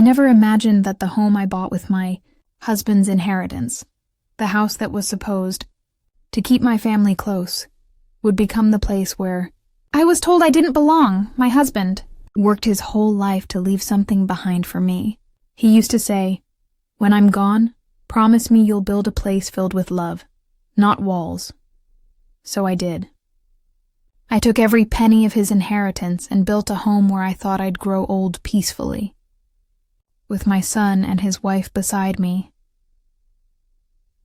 never imagined that the home I bought with my husband's inheritance, the house that was supposed to keep my family close, would become the place where I was told I didn't belong. My husband worked his whole life to leave something behind for me. He used to say, "When I'm gone, promise me you'll build a place filled with love, not walls." So I did. I took every penny of his inheritance and built a home where I thought I'd grow old peacefully, with my son and his wife beside me.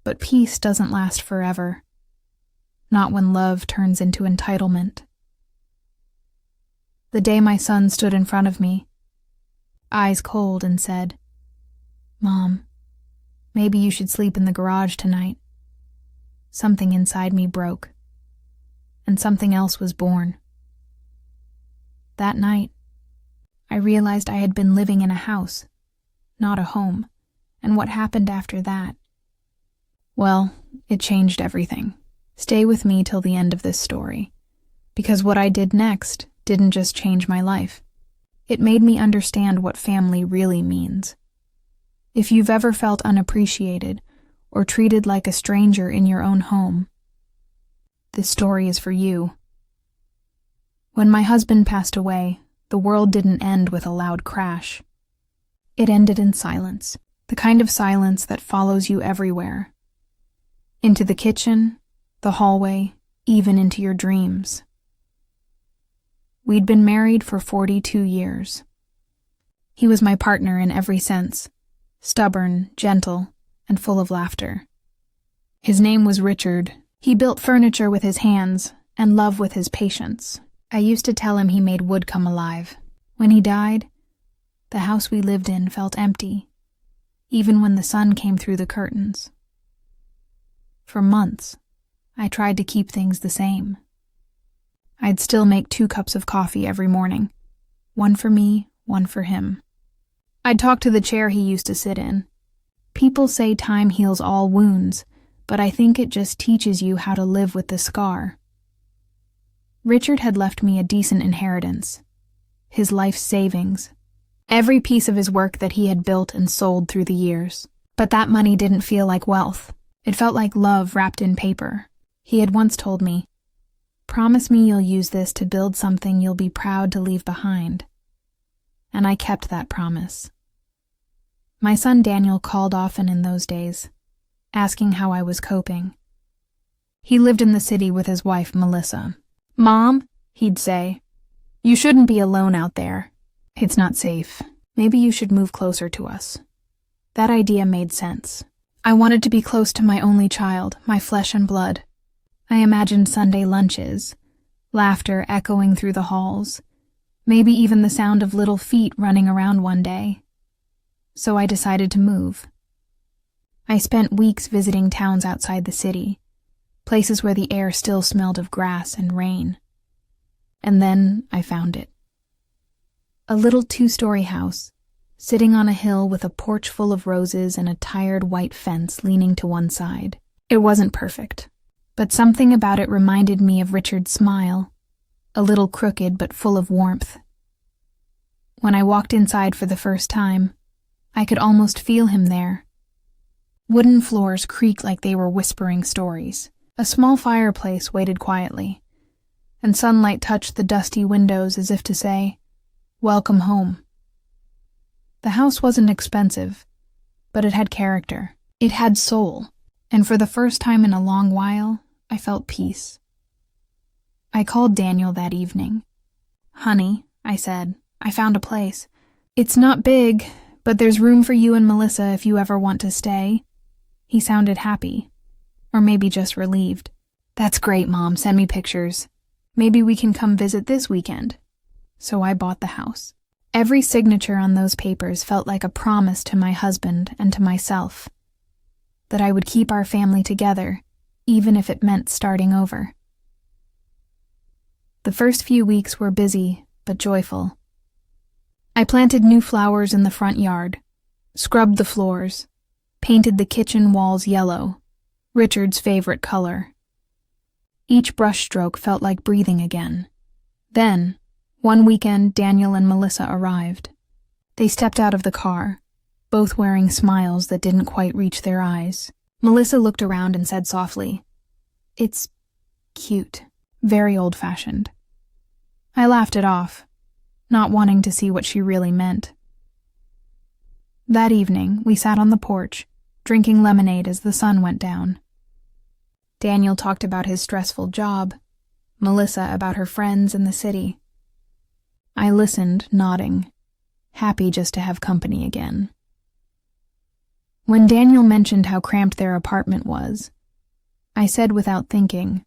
But peace doesn't last forever, not when love turns into entitlement. The day my son stood in front of me, eyes cold, and said, "Mom, maybe you should sleep in the garage tonight," something inside me broke, and something else was born. That night, I realized I had been living in a house, not a home, and what happened after that? Well, it changed everything. Stay with me till the end of this story, because what I did next didn't just change my life. It made me understand what family really means. If you've ever felt unappreciated or treated like a stranger in your own home, this story is for you. When my husband passed away, the world didn't end with a loud crash. It ended in silence, the kind of silence that follows you everywhere. Into the kitchen, the hallway, even into your dreams. We'd been married for 42 years. He was my partner in every sense, stubborn, gentle, and full of laughter. His name was Richard. He built furniture with his hands and love with his patience. I used to tell him he made wood come alive. When he died, the house we lived in felt empty, even when the sun came through the curtains. For months, I tried to keep things the same. I'd still make 2 cups of coffee every morning, one for me, one for him. I'd talk to the chair he used to sit in. People say time heals all wounds, but I think it just teaches you how to live with the scar. Richard had left me a decent inheritance, his life's savings, every piece of his work that he had built and sold through the years. But that money didn't feel like wealth. It felt like love wrapped in paper. He had once told me, "Promise me you'll use this to build something you'll be proud to leave behind." And I kept that promise. My son Daniel called often in those days, asking how I was coping. He lived in the city with his wife, Melissa. "Mom," he'd say, "you shouldn't be alone out there. It's not safe. Maybe you should move closer to us." That idea made sense. I wanted to be close to my only child, my flesh and blood. I imagined Sunday lunches, laughter echoing through the halls, maybe even the sound of little feet running around one day. So I decided to move. I spent weeks visiting towns outside the city, places where the air still smelled of grass and rain. And then I found it. A little 2-story house, sitting on a hill with a porch full of roses and a tired white fence leaning to one side. It wasn't perfect, but something about it reminded me of Richard's smile, a little crooked but full of warmth. When I walked inside for the first time, I could almost feel him there. Wooden floors creaked like they were whispering stories. A small fireplace waited quietly, and sunlight touched the dusty windows as if to say, "Welcome home." The house wasn't expensive, but it had character. It had soul, and for the first time in a long while, I felt peace. I called Daniel that evening. "Honey," I said, "I found a place. It's not big, but there's room for you and Melissa if you ever want to stay." He sounded happy, or maybe just relieved. "That's great, Mom. Send me pictures. Maybe we can come visit this weekend." So I bought the house. Every signature on those papers felt like a promise to my husband and to myself, that I would keep our family together, even if it meant starting over. The first few weeks were busy, but joyful. I planted new flowers in the front yard, scrubbed the floors, painted the kitchen walls yellow, Richard's favorite color. Each brushstroke felt like breathing again. Then, one weekend, Daniel and Melissa arrived. They stepped out of the car, both wearing smiles that didn't quite reach their eyes. Melissa looked around and said softly, "It's cute, very old-fashioned." I laughed it off, not wanting to see what she really meant. That evening, we sat on the porch, drinking lemonade as the sun went down. Daniel talked about his stressful job, Melissa about her friends in the city. I listened, nodding, happy just to have company again. When Daniel mentioned how cramped their apartment was, I said without thinking,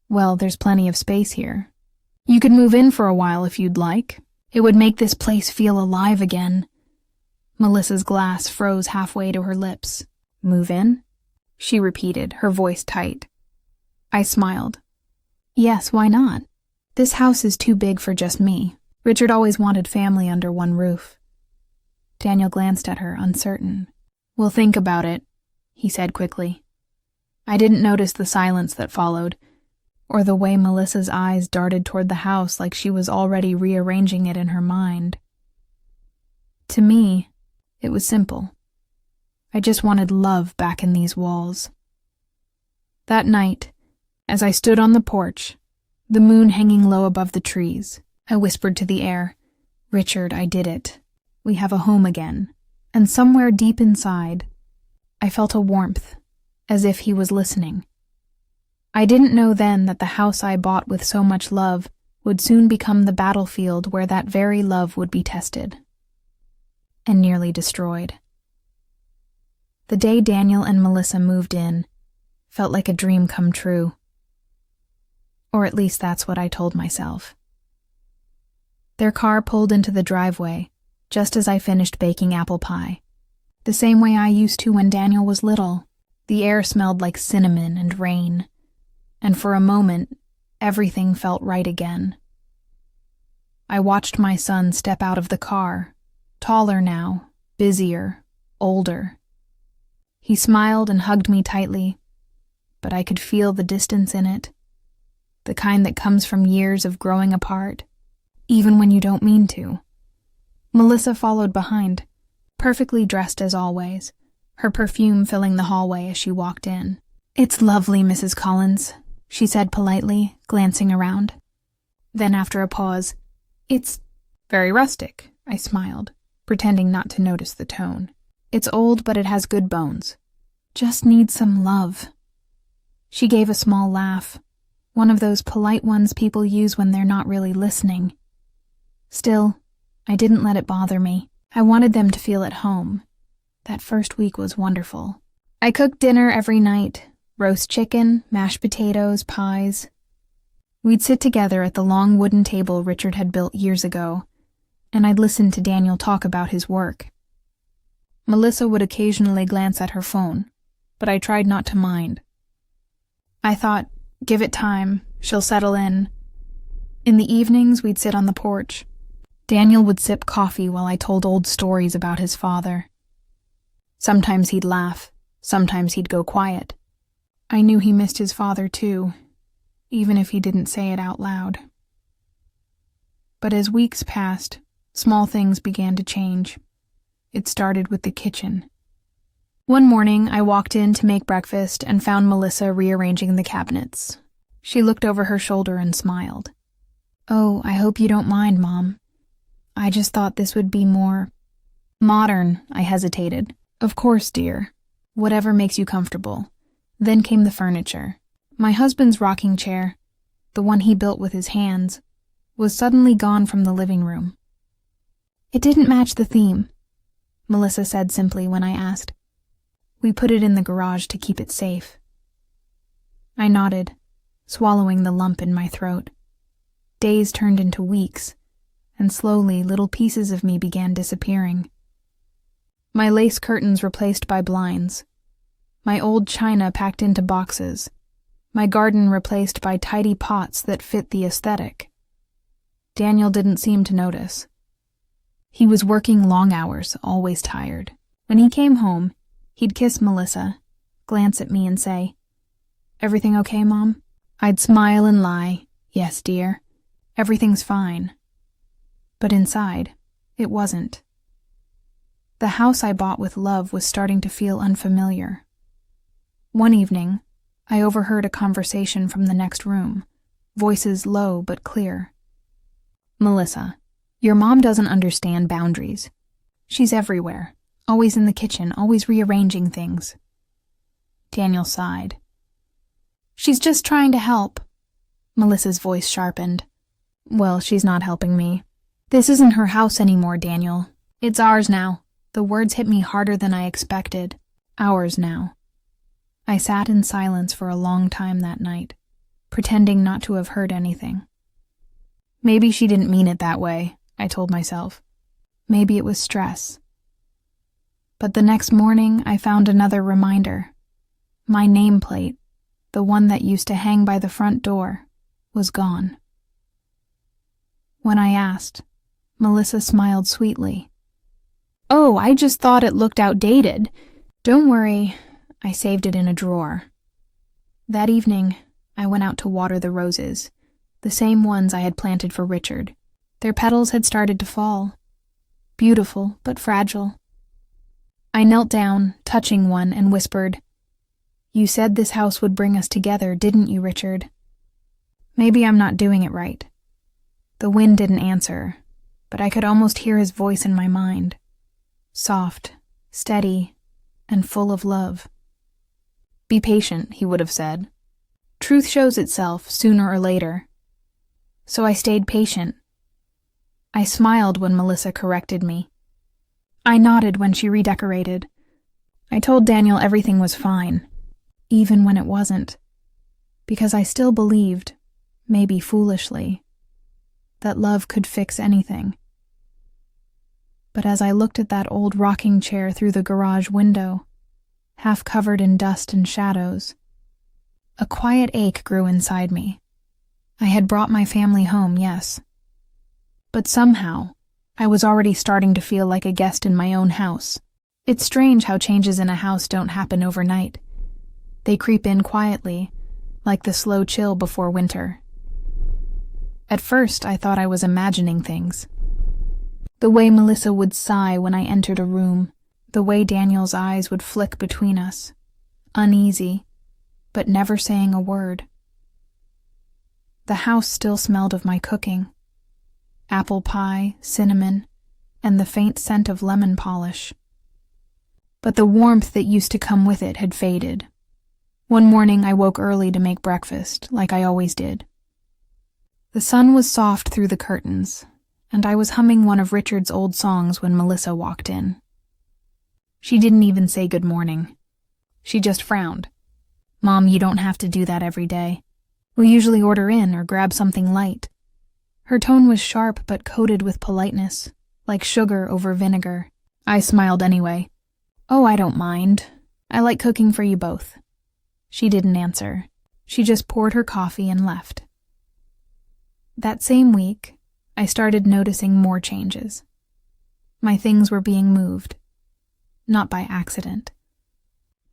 "Well, there's plenty of space here. You could move in for a while if you'd like. It would make this place feel alive again." Melissa's glass froze halfway to her lips. "Move in?" she repeated, her voice tight. I smiled. "Yes, why not? This house is too big for just me. Richard always wanted family under one roof." Daniel glanced at her, uncertain. "We'll think about it," he said quickly. I didn't notice the silence that followed, or the way Melissa's eyes darted toward the house like she was already rearranging it in her mind. To me, it was simple. I just wanted love back in these walls. That night, as I stood on the porch, the moon hanging low above the trees, I whispered to the air, "Richard, I did it. We have a home again." And somewhere deep inside, I felt a warmth, as if he was listening. I didn't know then that the house I bought with so much love would soon become the battlefield where that very love would be tested and nearly destroyed. The day Daniel and Melissa moved in felt like a dream come true. Or at least that's what I told myself. Their car pulled into the driveway just as I finished baking apple pie, the same way I used to when Daniel was little. The air smelled like cinnamon and rain, and for a moment, everything felt right again. I watched my son step out of the car, taller now, busier, older. He smiled and hugged me tightly, but I could feel the distance in it, the kind that comes from years of growing apart, even when you don't mean to. Melissa followed behind, perfectly dressed as always, her perfume filling the hallway as she walked in. "It's lovely, Mrs. Collins," she said politely, glancing around. Then after a pause, "It's very rustic," I smiled, pretending not to notice the tone. "It's old, but it has good bones. Just needs some love." She gave a small laugh, one of those polite ones people use when they're not really listening. Still, I didn't let it bother me. I wanted them to feel at home. That first week was wonderful. I cooked dinner every night, roast chicken, mashed potatoes, pies. We'd sit together at the long wooden table Richard had built years ago, and I'd listen to Daniel talk about his work. Melissa would occasionally glance at her phone, but I tried not to mind. I thought, give it time, she'll settle in. In the evenings, we'd sit on the porch. Daniel would sip coffee while I told old stories about his father. Sometimes he'd laugh, sometimes he'd go quiet. I knew he missed his father too, even if he didn't say it out loud. But as weeks passed, small things began to change. It started with the kitchen. One morning, I walked in to make breakfast and found Melissa rearranging the cabinets. She looked over her shoulder and smiled. "Oh, I hope you don't mind, Mom. I just thought this would be more modern," I hesitated. "Of course, dear. Whatever makes you comfortable." Then came the furniture. My husband's rocking chair, the one he built with his hands, was suddenly gone from the living room. "It didn't match the theme," Melissa said simply when I asked. "We put it in the garage to keep it safe." I nodded, swallowing the lump in my throat. Days turned into weeks, and slowly little pieces of me began disappearing. My lace curtains replaced by blinds, my old china packed into boxes, my garden replaced by tidy pots that fit the aesthetic. Daniel didn't seem to notice. He was working long hours, always tired. When he came home, he'd kiss Melissa, glance at me and say, "Everything okay, Mom?" I'd smile and lie, "Yes, dear. Everything's fine." But inside, It wasn't. The house I bought with love was starting to feel unfamiliar. One evening, I overheard a conversation from the next room, voices low but clear. "Melissa, your mom doesn't understand boundaries. She's everywhere, always in the kitchen, always rearranging things." Daniel sighed. "She's just trying to help." Melissa's voice sharpened. "Well, she's not helping me. This isn't her house anymore, Daniel. It's ours now." The words hit me harder than I expected. Ours now. I sat in silence for a long time that night, pretending not to have heard anything. Maybe she didn't mean it that way, I told myself. Maybe it was stress. But the next morning, I found another reminder. My nameplate, the one that used to hang by the front door, was gone. When I asked, Melissa smiled sweetly. "Oh, I just thought it looked outdated. Don't worry, I saved it in a drawer." That evening, I went out to water the roses, the same ones I had planted for Richard. Their petals had started to fall. Beautiful, but fragile. I knelt down, touching one, and whispered, "You said this house would bring us together, didn't you, Richard?" Maybe I'm not doing it right. The wind didn't answer, but I could almost hear his voice in my mind. Soft, steady, and full of love. "Be patient," he would have said. "Truth shows itself sooner or later." So I stayed patient. I smiled when Melissa corrected me. I nodded when she redecorated. I told Daniel everything was fine, even when it wasn't, because I still believed, maybe foolishly, that love could fix anything. But as I looked at that old rocking chair through the garage window, half covered in dust and shadows, a quiet ache grew inside me. I had brought my family home, yes. But somehow, I was already starting to feel like a guest in my own house. It's strange how changes in a house don't happen overnight. They creep in quietly, like the slow chill before winter. At first, I thought I was imagining things. The way Melissa would sigh when I entered a room, the way Daniel's eyes would flick between us, uneasy, but never saying a word. The house still smelled of my cooking. Apple pie, cinnamon, and the faint scent of lemon polish. But the warmth that used to come with it had faded. One morning I woke early to make breakfast, like I always did. The sun was soft through the curtains, and I was humming one of Richard's old songs when Melissa walked in. She didn't even say good morning. She just frowned. "Mom, you don't have to do that every day. We usually order in or grab something light." Her tone was sharp but coated with politeness, like sugar over vinegar. I smiled anyway. "Oh, I don't mind. I like cooking for you both." She didn't answer. She just poured her coffee and left. That same week, I started noticing more changes. My things were being moved. Not by accident.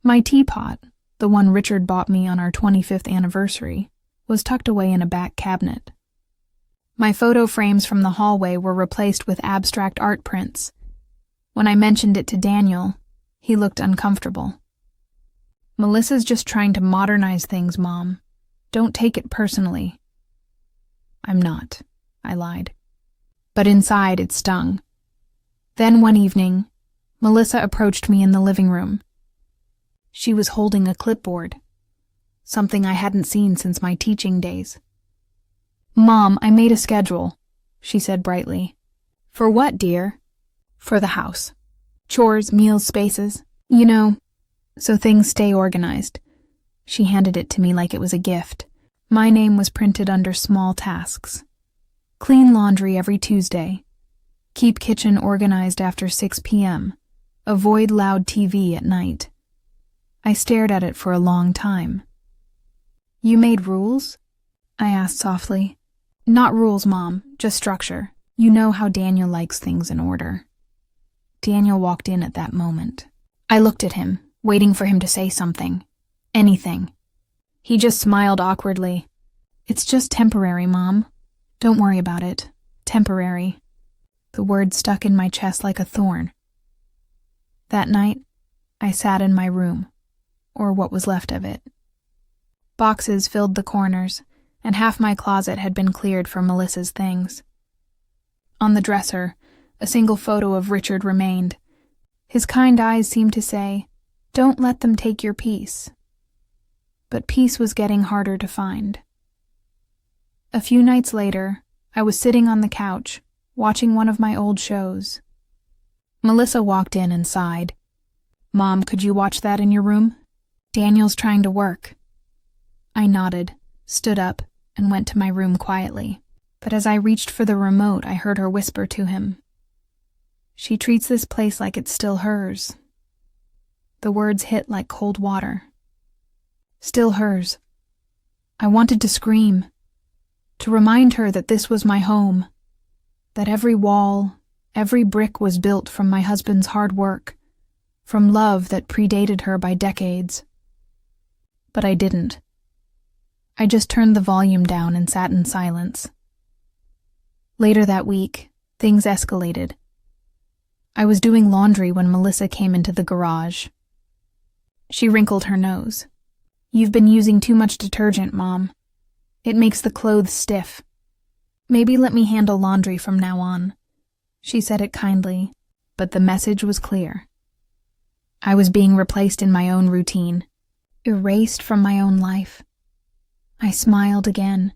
My teapot, the one Richard bought me on our 25th anniversary, was tucked away in a back cabinet. My photo frames from the hallway were replaced with abstract art prints. When I mentioned it to Daniel, he looked uncomfortable. "Melissa's just trying to modernize things, Mom. Don't take it personally." "I'm not," I lied. But inside it stung. Then one evening, Melissa approached me in the living room. She was holding a clipboard, something I hadn't seen since my teaching days. "Mom, I made a schedule," she said brightly. "For what, dear?" "For the house. Chores, meals, spaces. You know, so things stay organized." She handed it to me like it was a gift. My name was printed under small tasks. Clean laundry every Tuesday. Keep kitchen organized after 6 p.m. Avoid loud TV at night. I stared at it for a long time. "You made rules?" I asked softly. "Not rules, Mom, just structure. You know how Daniel likes things in order." Daniel walked in at that moment. I looked at him, waiting for him to say something. Anything. He just smiled awkwardly. "It's just temporary, Mom. Don't worry about it. Temporary." The word stuck in my chest like a thorn. That night, I sat in my room, or what was left of it. Boxes filled the corners, and half my closet had been cleared for Melissa's things. On the dresser, a single photo of Richard remained. His kind eyes seemed to say, "Don't let them take your peace." But peace was getting harder to find. A few nights later, I was sitting on the couch, watching one of my old shows. Melissa walked in and sighed. "Mom, could you watch that in your room? Daniel's trying to work." I nodded, stood up, and went to my room quietly. But as I reached for the remote, I heard her whisper to him, "She treats this place like it's still hers." The words hit like cold water. Still hers. I wanted to scream, to remind her that this was my home, that every wall, every brick was built from my husband's hard work, from love that predated her by decades. But I didn't. I just turned the volume down and sat in silence. Later that week, things escalated. I was doing laundry when Melissa came into the garage. She wrinkled her nose. "You've been using too much detergent, Mom. It makes the clothes stiff. Maybe let me handle laundry from now on." She said it kindly, but the message was clear. I was being replaced in my own routine, erased from my own life. I smiled again,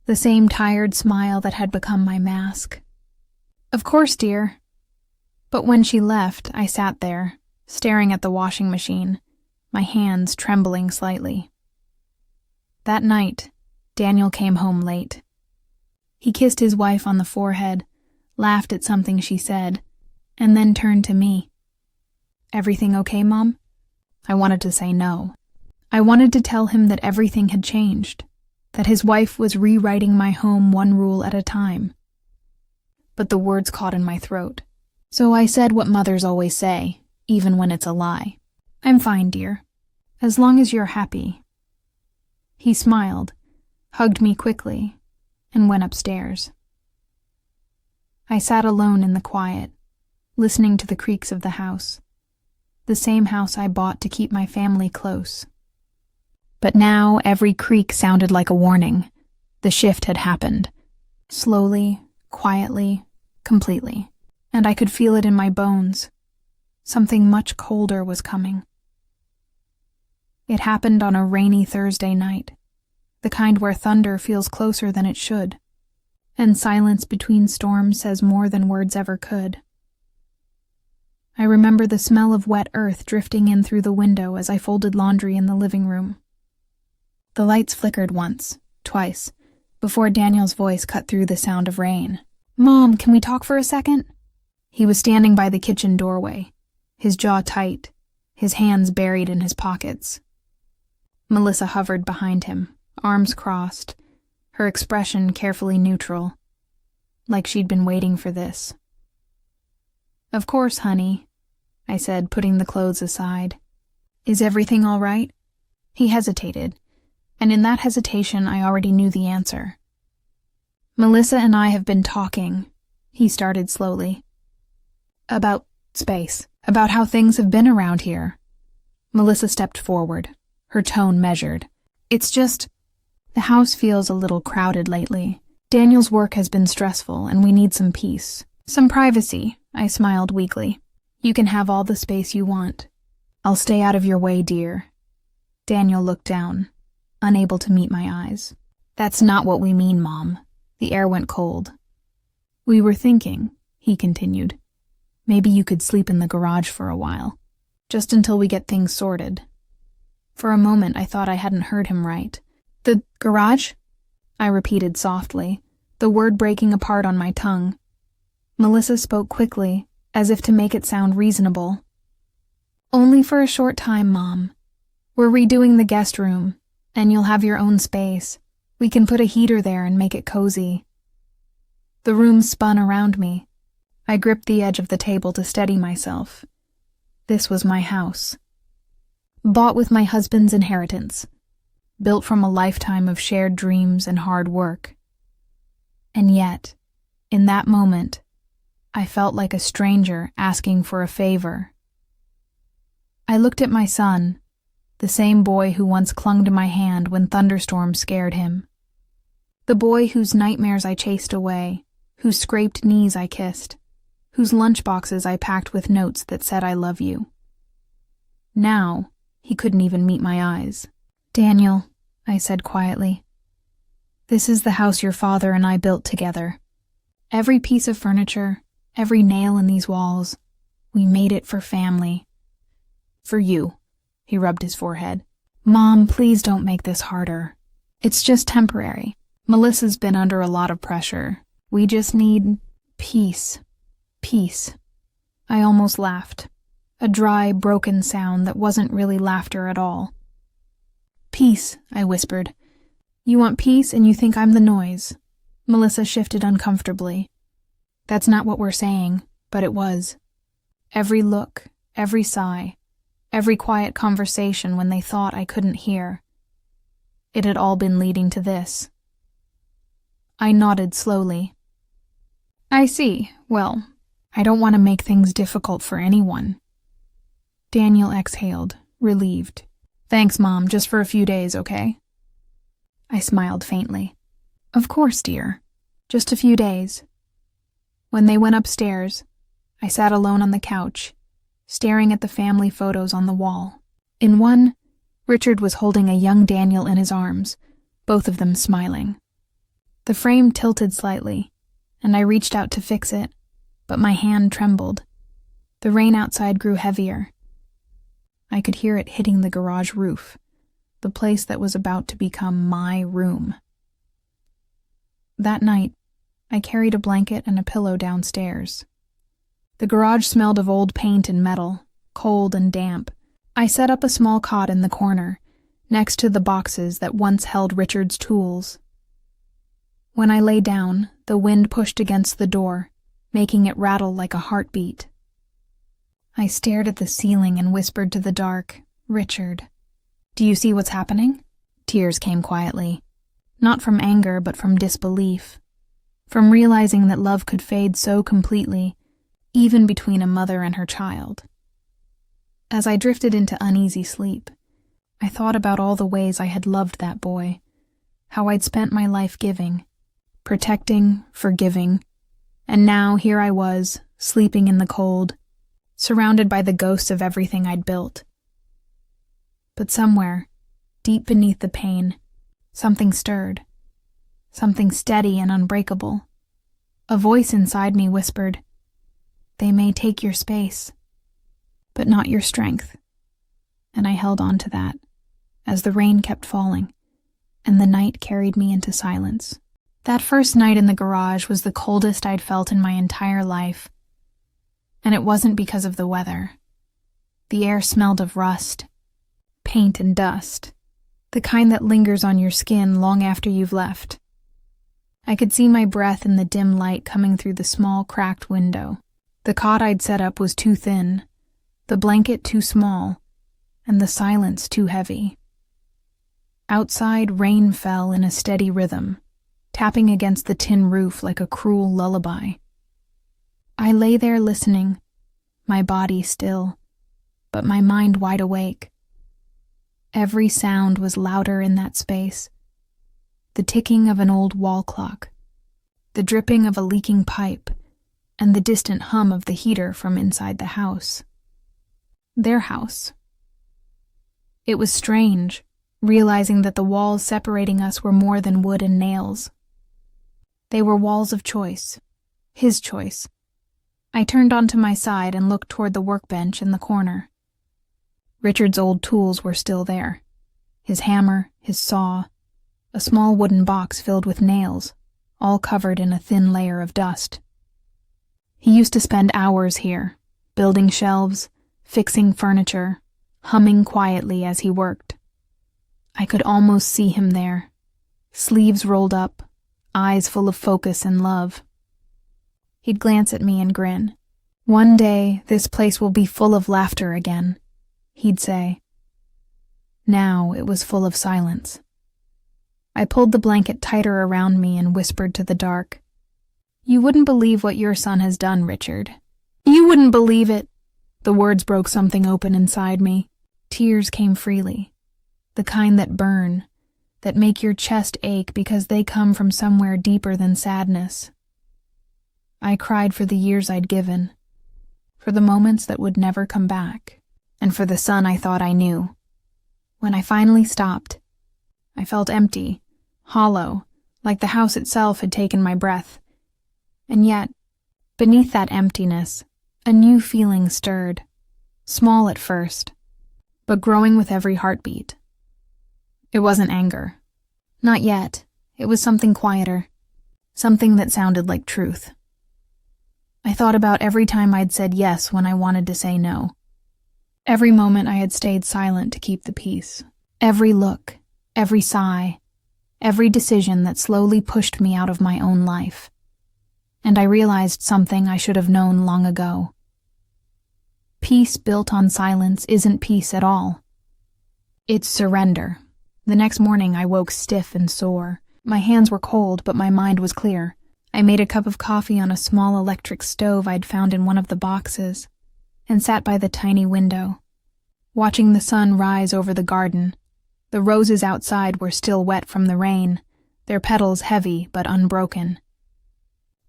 the same tired smile that had become my mask. "Of course, dear." But when she left, I sat there, staring at the washing machine, my hands trembling slightly. That night, Daniel came home late. He kissed his wife on the forehead, laughed at something she said, and then turned to me. "Everything okay, Mom?" I wanted to say no. I wanted to tell him that everything had changed, that his wife was rewriting my home one rule at a time. But the words caught in my throat. So I said what mothers always say, even when it's a lie. "I'm fine, dear. As long as you're happy." He smiled, hugged me quickly, and went upstairs. I sat alone in the quiet, listening to the creaks of the house, the same house I bought to keep my family close. But now every creak sounded like a warning. The shift had happened. Slowly, quietly, completely. And I could feel it in my bones. Something much colder was coming. It happened on a rainy Thursday night, the kind where thunder feels closer than it should, and silence between storms says more than words ever could. I remember the smell of wet earth drifting in through the window as I folded laundry in the living room. The lights flickered once, twice, before Daniel's voice cut through the sound of rain. "Mom, can we talk for a second?" He was standing by the kitchen doorway, his jaw tight, his hands buried in his pockets. Melissa hovered behind him, arms crossed, her expression carefully neutral, like she'd been waiting for this. "Of course, honey," I said, putting the clothes aside. "Is everything all right?" He hesitated, and in that hesitation I already knew the answer. "Melissa and I have been talking," he started slowly. "About space, about how things have been around here." Melissa stepped forward, her tone measured. "It's just, the house feels a little crowded lately. Daniel's work has been stressful, and we need some peace. Some privacy," I smiled weakly. "You can have all the space you want. I'll stay out of your way, dear." Daniel looked down, unable to meet my eyes. "That's not what we mean, Mom." The air went cold. "We were thinking," he continued, "maybe you could sleep in the garage for a while, just until we get things sorted." For a moment I thought I hadn't heard him right. "The garage?" I repeated softly, the word breaking apart on my tongue. Melissa spoke quickly, as if to make it sound reasonable. "Only for a short time, Mom. We're redoing the guest room, and you'll have your own space. We can put a heater there and make it cozy." The room spun around me. I gripped the edge of the table to steady myself. This was my house. Bought with my husband's inheritance. Built from a lifetime of shared dreams and hard work. And yet, in that moment, I felt like a stranger asking for a favor. I looked at my son, the same boy who once clung to my hand when thunderstorms scared him. The boy whose nightmares I chased away, whose scraped knees I kissed, whose lunchboxes I packed with notes that said I love you. Now, he couldn't even meet my eyes. "Daniel," I said quietly, "this is the house your father and I built together. Every piece of furniture, every nail in these walls, we made it for family. For you." He rubbed his forehead. "Mom, please don't make this harder. It's just temporary. Melissa's been under a lot of pressure. We just need peace. Peace." I almost laughed. A dry, broken sound that wasn't really laughter at all. "Peace," I whispered. "You want peace and you think I'm the noise." Melissa shifted uncomfortably. "That's not what we're saying," but it was. Every look, every sigh, every quiet conversation when they thought I couldn't hear. It had all been leading to this. I nodded slowly. "I see. Well, I don't want to make things difficult for anyone." Daniel exhaled, relieved. "Thanks, Mom, just for a few days, okay?" I smiled faintly. "Of course, dear. Just a few days." When they went upstairs, I sat alone on the couch, staring at the family photos on the wall. In one, Richard was holding a young Daniel in his arms, both of them smiling. The frame tilted slightly, and I reached out to fix it, but my hand trembled. The rain outside grew heavier. I could hear it hitting the garage roof, the place that was about to become my room. That night, I carried a blanket and a pillow downstairs. The garage smelled of old paint and metal, cold and damp. I set up a small cot in the corner, next to the boxes that once held Richard's tools. When I lay down, the wind pushed against the door, making it rattle like a heartbeat. I stared at the ceiling and whispered to the dark, "Richard, do you see what's happening?" Tears came quietly, not from anger but from disbelief, from realizing that love could fade so completely, even between a mother and her child. As I drifted into uneasy sleep, I thought about all the ways I had loved that boy, how I'd spent my life giving, protecting, forgiving, and now here I was, sleeping in the cold, surrounded by the ghosts of everything I'd built. But somewhere, deep beneath the pain, something stirred, something steady and unbreakable. A voice inside me whispered, "They may take your space, but not your strength." And I held on to that, as the rain kept falling, and the night carried me into silence. That first night in the garage was the coldest I'd felt in my entire life. And it wasn't because of the weather. The air smelled of rust, paint and dust, the kind that lingers on your skin long after you've left. I could see my breath in the dim light coming through the small, cracked window. The cot I'd set up was too thin, the blanket too small, and the silence too heavy. Outside, rain fell in a steady rhythm, tapping against the tin roof like a cruel lullaby. I lay there listening, my body still, but my mind wide awake. Every sound was louder in that space. The ticking of an old wall clock, the dripping of a leaking pipe, and the distant hum of the heater from inside the house. Their house. It was strange, realizing that the walls separating us were more than wood and nails. They were walls of choice, his choice. I turned onto my side and looked toward the workbench in the corner. Richard's old tools were still there. His hammer, his saw, a small wooden box filled with nails, all covered in a thin layer of dust. He used to spend hours here, building shelves, fixing furniture, humming quietly as he worked. I could almost see him there, sleeves rolled up, eyes full of focus and love. He'd glance at me and grin. "One day, this place will be full of laughter again," he'd say. Now it was full of silence. I pulled the blanket tighter around me and whispered to the dark, You wouldn't believe what your son has done, Richard. You wouldn't believe it. The words broke something open inside me. Tears came freely. The kind that burn, that make your chest ache because they come from somewhere deeper than sadness. I cried for the years I'd given, for the moments that would never come back, and for the son I thought I knew. When I finally stopped, I felt empty, hollow, like the house itself had taken my breath. And yet, beneath that emptiness, a new feeling stirred, small at first, but growing with every heartbeat. It wasn't anger. Not yet. It was something quieter, something that sounded like truth. I thought about every time I'd said yes when I wanted to say no. Every moment I had stayed silent to keep the peace. Every look, every sigh, every decision that slowly pushed me out of my own life. And I realized something I should have known long ago. Peace built on silence isn't peace at all. It's surrender. The next morning I woke stiff and sore. My hands were cold, but my mind was clear. I made a cup of coffee on a small electric stove I'd found in one of the boxes, and sat by the tiny window, watching the sun rise over the garden. The roses outside were still wet from the rain, their petals heavy but unbroken.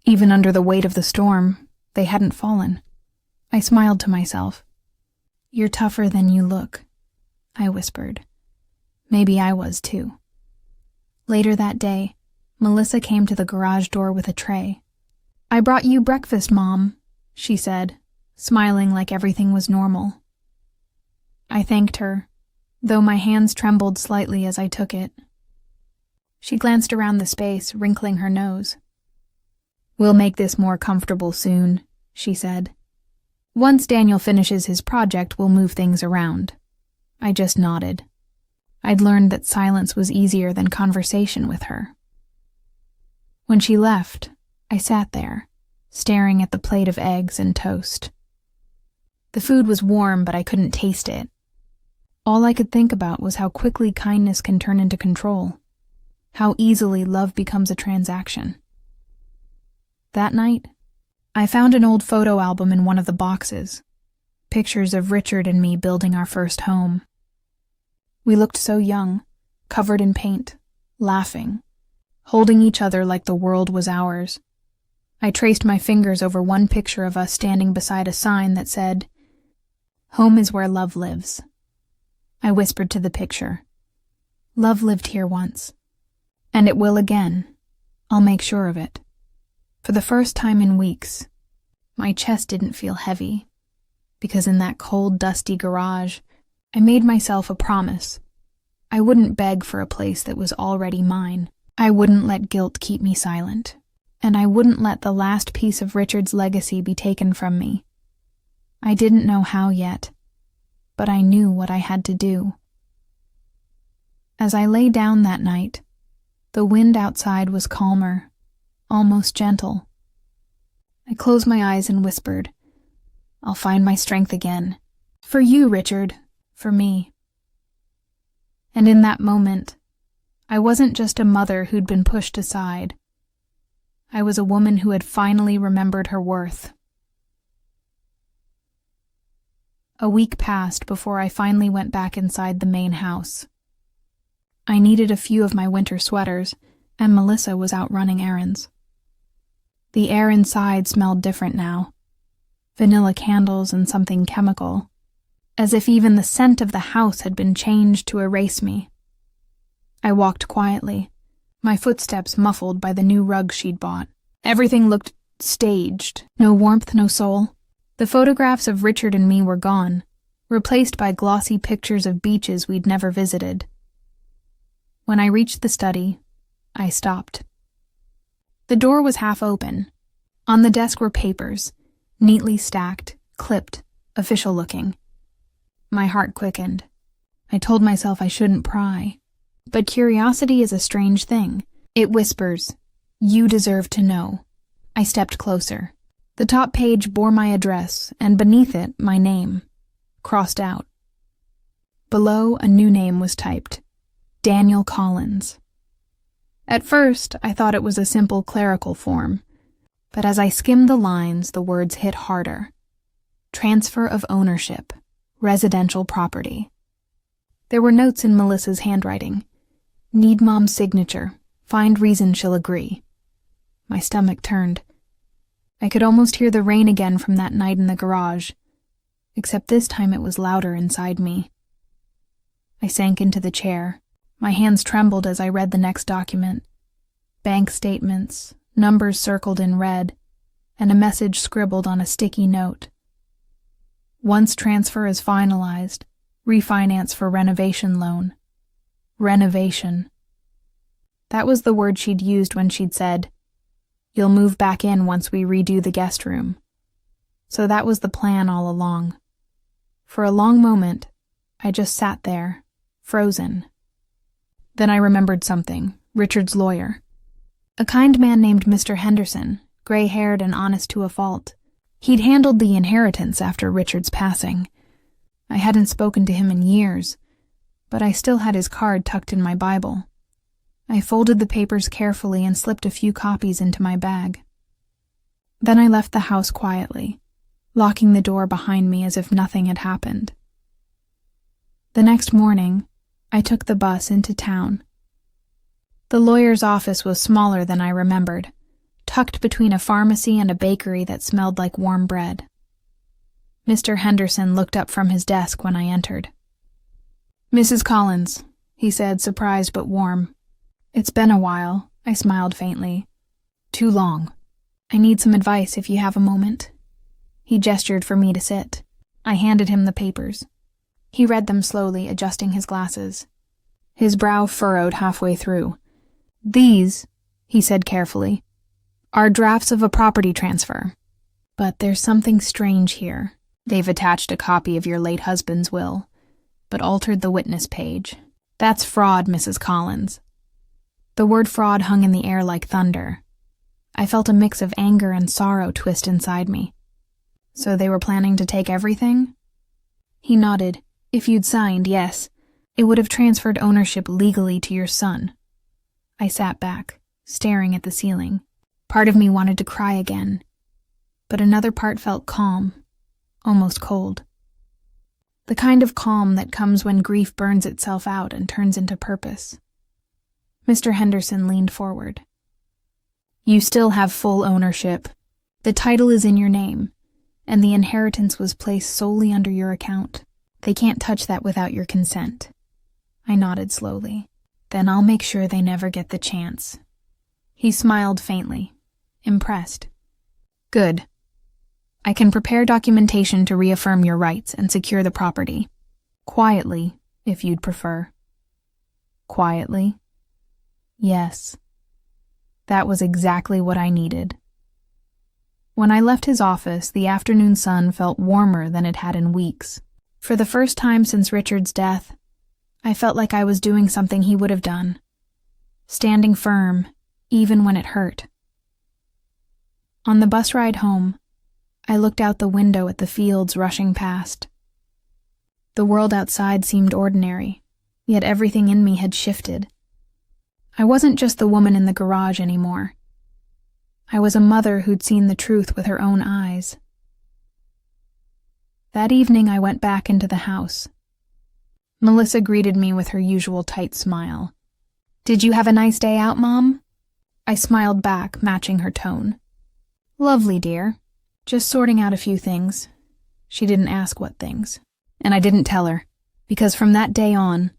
Even under the weight of the storm, they hadn't fallen. I smiled to myself. "You're tougher than you look," I whispered. Maybe I was too. Later that day, Melissa came to the garage door with a tray. "I brought you breakfast, Mom," she said, smiling like everything was normal. I thanked her, though my hands trembled slightly as I took it. She glanced around the space, wrinkling her nose. "We'll make this more comfortable soon," she said. "Once Daniel finishes his project, we'll move things around." I just nodded. I'd learned that silence was easier than conversation with her. When she left, I sat there, staring at the plate of eggs and toast. The food was warm, but I couldn't taste it. All I could think about was how quickly kindness can turn into control, how easily love becomes a transaction. That night, I found an old photo album in one of the boxes, pictures of Richard and me building our first home. We looked so young, covered in paint, laughing, holding each other like the world was ours. I traced my fingers over one picture of us standing beside a sign that said, "Home is where love lives." I whispered to the picture, "Love lived here once, and it will again. I'll make sure of it." For the first time in weeks, my chest didn't feel heavy, because in that cold, dusty garage, I made myself a promise. I wouldn't beg for a place that was already mine. I wouldn't let guilt keep me silent, and I wouldn't let the last piece of Richard's legacy be taken from me. I didn't know how yet, but I knew what I had to do. As I lay down that night, the wind outside was calmer, almost gentle. I closed my eyes and whispered, "I'll find my strength again. For you, Richard. For me." And in that moment, I wasn't just a mother who'd been pushed aside. I was a woman who had finally remembered her worth. A week passed before I finally went back inside the main house. I needed a few of my winter sweaters, and Melissa was out running errands. The air inside smelled different now. Vanilla candles and something chemical, as if even the scent of the house had been changed to erase me. I walked quietly, my footsteps muffled by the new rug she'd bought. Everything looked staged, no warmth, no soul. The photographs of Richard and me were gone, replaced by glossy pictures of beaches we'd never visited. When I reached the study, I stopped. The door was half open. On the desk were papers, neatly stacked, clipped, official-looking. My heart quickened. I told myself I shouldn't pry. But curiosity is a strange thing. It whispers, "You deserve to know." I stepped closer. The top page bore my address, and beneath it, my name, crossed out. Below, a new name was typed, Daniel Collins. At first, I thought it was a simple clerical form. But as I skimmed the lines, the words hit harder. Transfer of ownership, residential property. There were notes in Melissa's handwriting. Need Mom's signature. Find reason she'll agree. My stomach turned. I could almost hear the rain again from that night in the garage, except this time it was louder inside me. I sank into the chair. My hands trembled as I read the next document. Bank statements, numbers circled in red, and a message scribbled on a sticky note. Once transfer is finalized, refinance for renovation loan. Renovation. That was the word she'd used when she'd said, "You'll move back in once we redo the guest room." So that was the plan all along. For a long moment, I just sat there, frozen. Then I remembered something, Richard's lawyer. A kind man named Mr. Henderson, gray-haired and honest to a fault. He'd handled the inheritance after Richard's passing. I hadn't spoken to him in years, but I still had his card tucked in my Bible. I folded the papers carefully and slipped a few copies into my bag. Then I left the house quietly, locking the door behind me as if nothing had happened. The next morning, I took the bus into town. The lawyer's office was smaller than I remembered, tucked between a pharmacy and a bakery that smelled like warm bread. Mr. Henderson looked up from his desk when I entered. "Mrs. Collins," he said, surprised but warm. "It's been a while," I smiled faintly. "Too long. I need some advice if you have a moment." He gestured for me to sit. I handed him the papers. He read them slowly, adjusting his glasses. His brow furrowed halfway through. "These," he said carefully, "are drafts of a property transfer. But there's something strange here. They've attached a copy of your late husband's will, but altered the witness page. That's fraud, Mrs. Collins." The word fraud hung in the air like thunder. I felt a mix of anger and sorrow twist inside me. "So they were planning to take everything?" He nodded. "If you'd signed, yes. It would have transferred ownership legally to your son." I sat back, staring at the ceiling. Part of me wanted to cry again, but another part felt calm, almost cold. The kind of calm that comes when grief burns itself out and turns into purpose. Mr. Henderson leaned forward. "You still have full ownership. The title is in your name, and the inheritance was placed solely under your account. They can't touch that without your consent." I nodded slowly. "Then I'll make sure they never get the chance." He smiled faintly, impressed. "Good. I can prepare documentation to reaffirm your rights and secure the property. Quietly, if you'd prefer." Quietly? Yes. That was exactly what I needed. When I left his office, the afternoon sun felt warmer than it had in weeks. For the first time since Richard's death, I felt like I was doing something he would have done. Standing firm, even when it hurt. On the bus ride home, I looked out the window at the fields rushing past. The world outside seemed ordinary, yet everything in me had shifted. I wasn't just the woman in the garage anymore. I was a mother who'd seen the truth with her own eyes. That evening I went back into the house. Melissa greeted me with her usual tight smile. "Did you have a nice day out, Mom?" I smiled back, matching her tone. "Lovely, dear. Just sorting out a few things." She didn't ask what things, and I didn't tell her, because from that day on,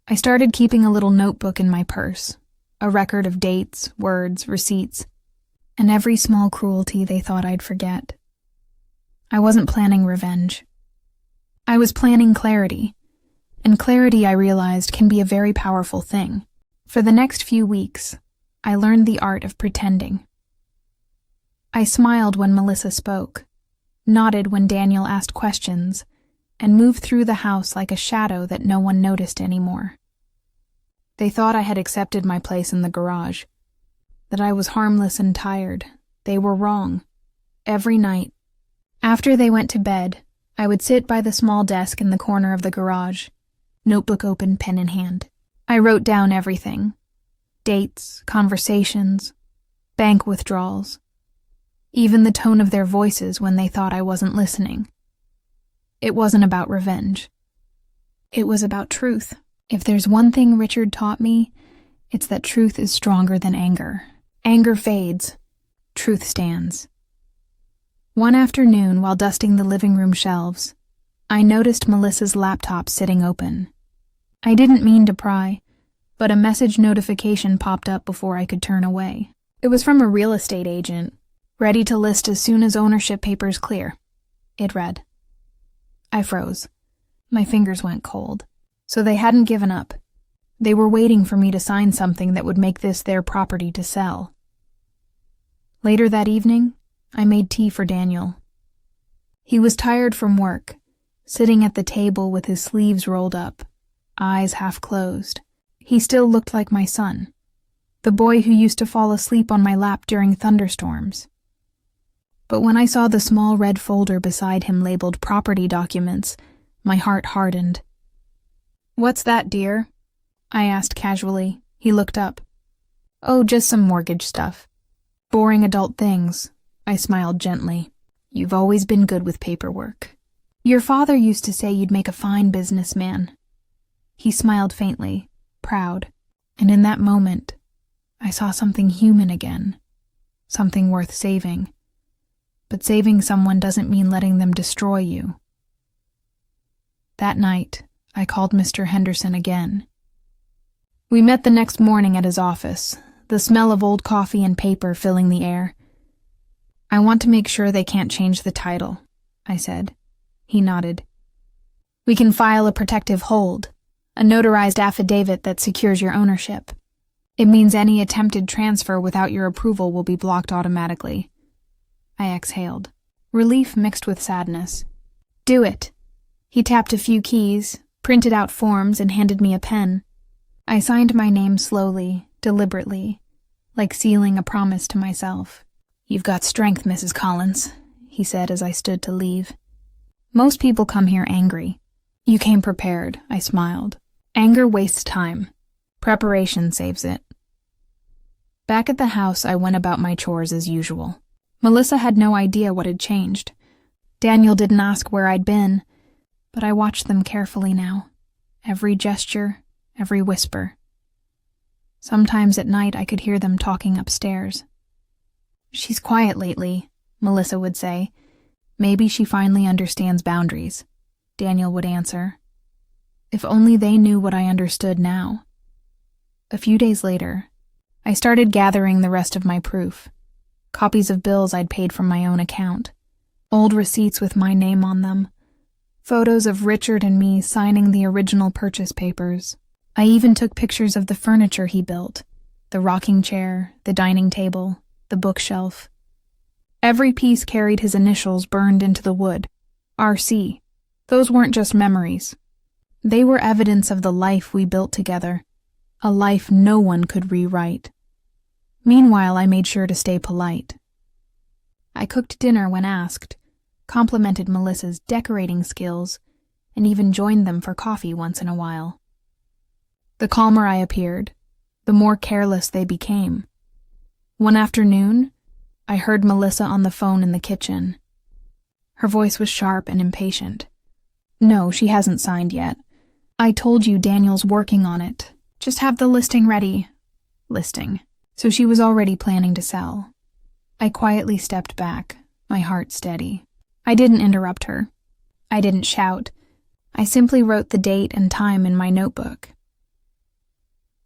I started keeping a little notebook in my purse, a record of dates, words, receipts, and every small cruelty they thought I'd forget. I wasn't planning revenge. I was planning clarity, and clarity, I realized, can be a very powerful thing. For the next few weeks, I learned the art of pretending. I smiled when Melissa spoke, nodded when Daniel asked questions, and moved through the house like a shadow that no one noticed anymore. They thought I had accepted my place in the garage, that I was harmless and tired. They were wrong. Every night, after they went to bed, I would sit by the small desk in the corner of the garage, notebook open, pen in hand. I wrote down everything. Dates, conversations, bank withdrawals. even the tone of their voices when they thought I wasn't listening. It wasn't about revenge. It was about truth. If there's one thing Richard taught me, it's that truth is stronger than anger. Anger fades. Truth stands. One afternoon, while dusting the living room shelves, I noticed Melissa's laptop sitting open. I didn't mean to pry, but a message notification popped up before I could turn away. It was from a real estate agent, ready to list as soon as ownership papers clear. It read. I froze. My fingers went cold. So they hadn't given up. They were waiting for me to sign something that would make this their property to sell. Later that evening, I made tea for Daniel. He was tired from work, sitting at the table with his sleeves rolled up, eyes half closed. He still looked like my son, the boy who used to fall asleep on my lap during thunderstorms. But when I saw the small red folder beside him labeled property documents, my heart hardened. "What's that, dear?" I asked casually. He looked up. "Oh, just some mortgage stuff. Boring adult things," I smiled gently. "You've always been good with paperwork. Your father used to say you'd make a fine businessman." He smiled faintly, proud, and in that moment, I saw something human again, something worth saving. But saving someone doesn't mean letting them destroy you. That night, I called Mr. Henderson again. We met the next morning at his office, the smell of old coffee and paper filling the air. "I want to make sure they can't change the title," I said. He nodded. "We can file a protective hold, a notarized affidavit that secures your ownership. It means any attempted transfer without your approval will be blocked automatically." I exhaled, relief mixed with sadness. "Do it." He tapped a few keys, printed out forms, and handed me a pen. I signed my name slowly, deliberately, like sealing a promise to myself. "You've got strength, Mrs. Collins," he said as I stood to leave. "Most people come here angry. You came prepared," I smiled. "Anger wastes time. Preparation saves it." Back at the house, I went about my chores as usual. Melissa had no idea what had changed. Daniel didn't ask where I'd been, but I watched them carefully now. Every gesture, every whisper. Sometimes at night I could hear them talking upstairs. "She's quiet lately," Melissa would say. "Maybe she finally understands boundaries," Daniel would answer. If only they knew what I understood now. A few days later, I started gathering the rest of my proof. Copies of bills I'd paid from my own account. Old receipts with my name on them. Photos of Richard and me signing the original purchase papers. I even took pictures of the furniture he built. The rocking chair, the dining table, the bookshelf. Every piece carried his initials burned into the wood. RC. Those weren't just memories. They were evidence of the life we built together. A life no one could rewrite. Meanwhile, I made sure to stay polite. I cooked dinner when asked, complimented Melissa's decorating skills, and even joined them for coffee once in a while. The calmer I appeared, the more careless they became. One afternoon, I heard Melissa on the phone in the kitchen. Her voice was sharp and impatient. "No, she hasn't signed yet. I told you Daniel's working on it. Just have the listing ready." Listing. So she was already planning to sell. I quietly stepped back, my heart steady. I didn't interrupt her. I didn't shout. I simply wrote the date and time in my notebook.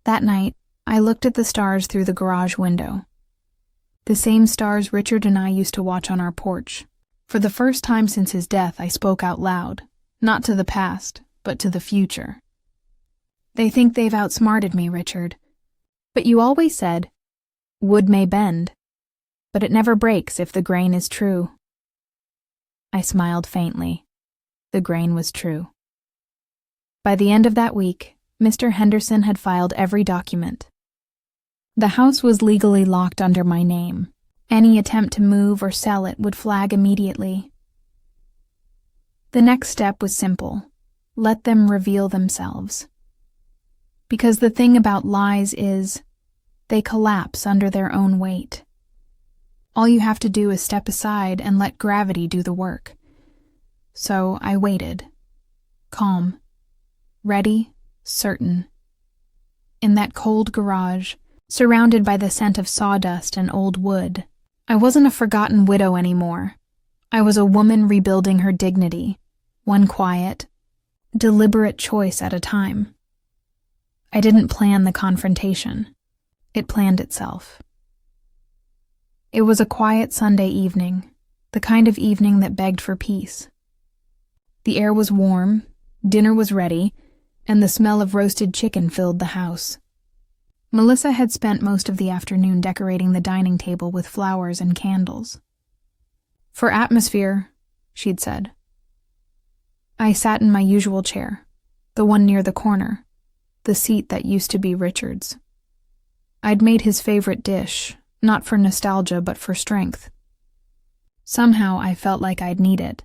That night, I looked at the stars through the garage window. The same stars Richard and I used to watch on our porch. For the first time since his death, I spoke out loud, not to the past, but to the future. "They think they've outsmarted me, Richard. But you always said, 'Wood may bend, but it never breaks if the grain is true.'" I smiled faintly. The grain was true. By the end of that week, Mr. Henderson had filed every document. The house was legally locked under my name. Any attempt to move or sell it would flag immediately. The next step was simple. Let them reveal themselves. Because the thing about lies is, they collapse under their own weight. All you have to do is step aside and let gravity do the work. So I waited. Calm. Ready. Certain. In that cold garage, surrounded by the scent of sawdust and old wood, I wasn't a forgotten widow anymore. I was a woman rebuilding her dignity, one quiet, deliberate choice at a time. I didn't plan the confrontation. It planned itself. It was a quiet Sunday evening, the kind of evening that begged for peace. The air was warm, dinner was ready, and the smell of roasted chicken filled the house. Melissa had spent most of the afternoon decorating the dining table with flowers and candles. "For atmosphere," she'd said. I sat in my usual chair, the one near the corner, the seat that used to be Richard's. I'd made his favorite dish, not for nostalgia but for strength. Somehow I felt like I'd need it.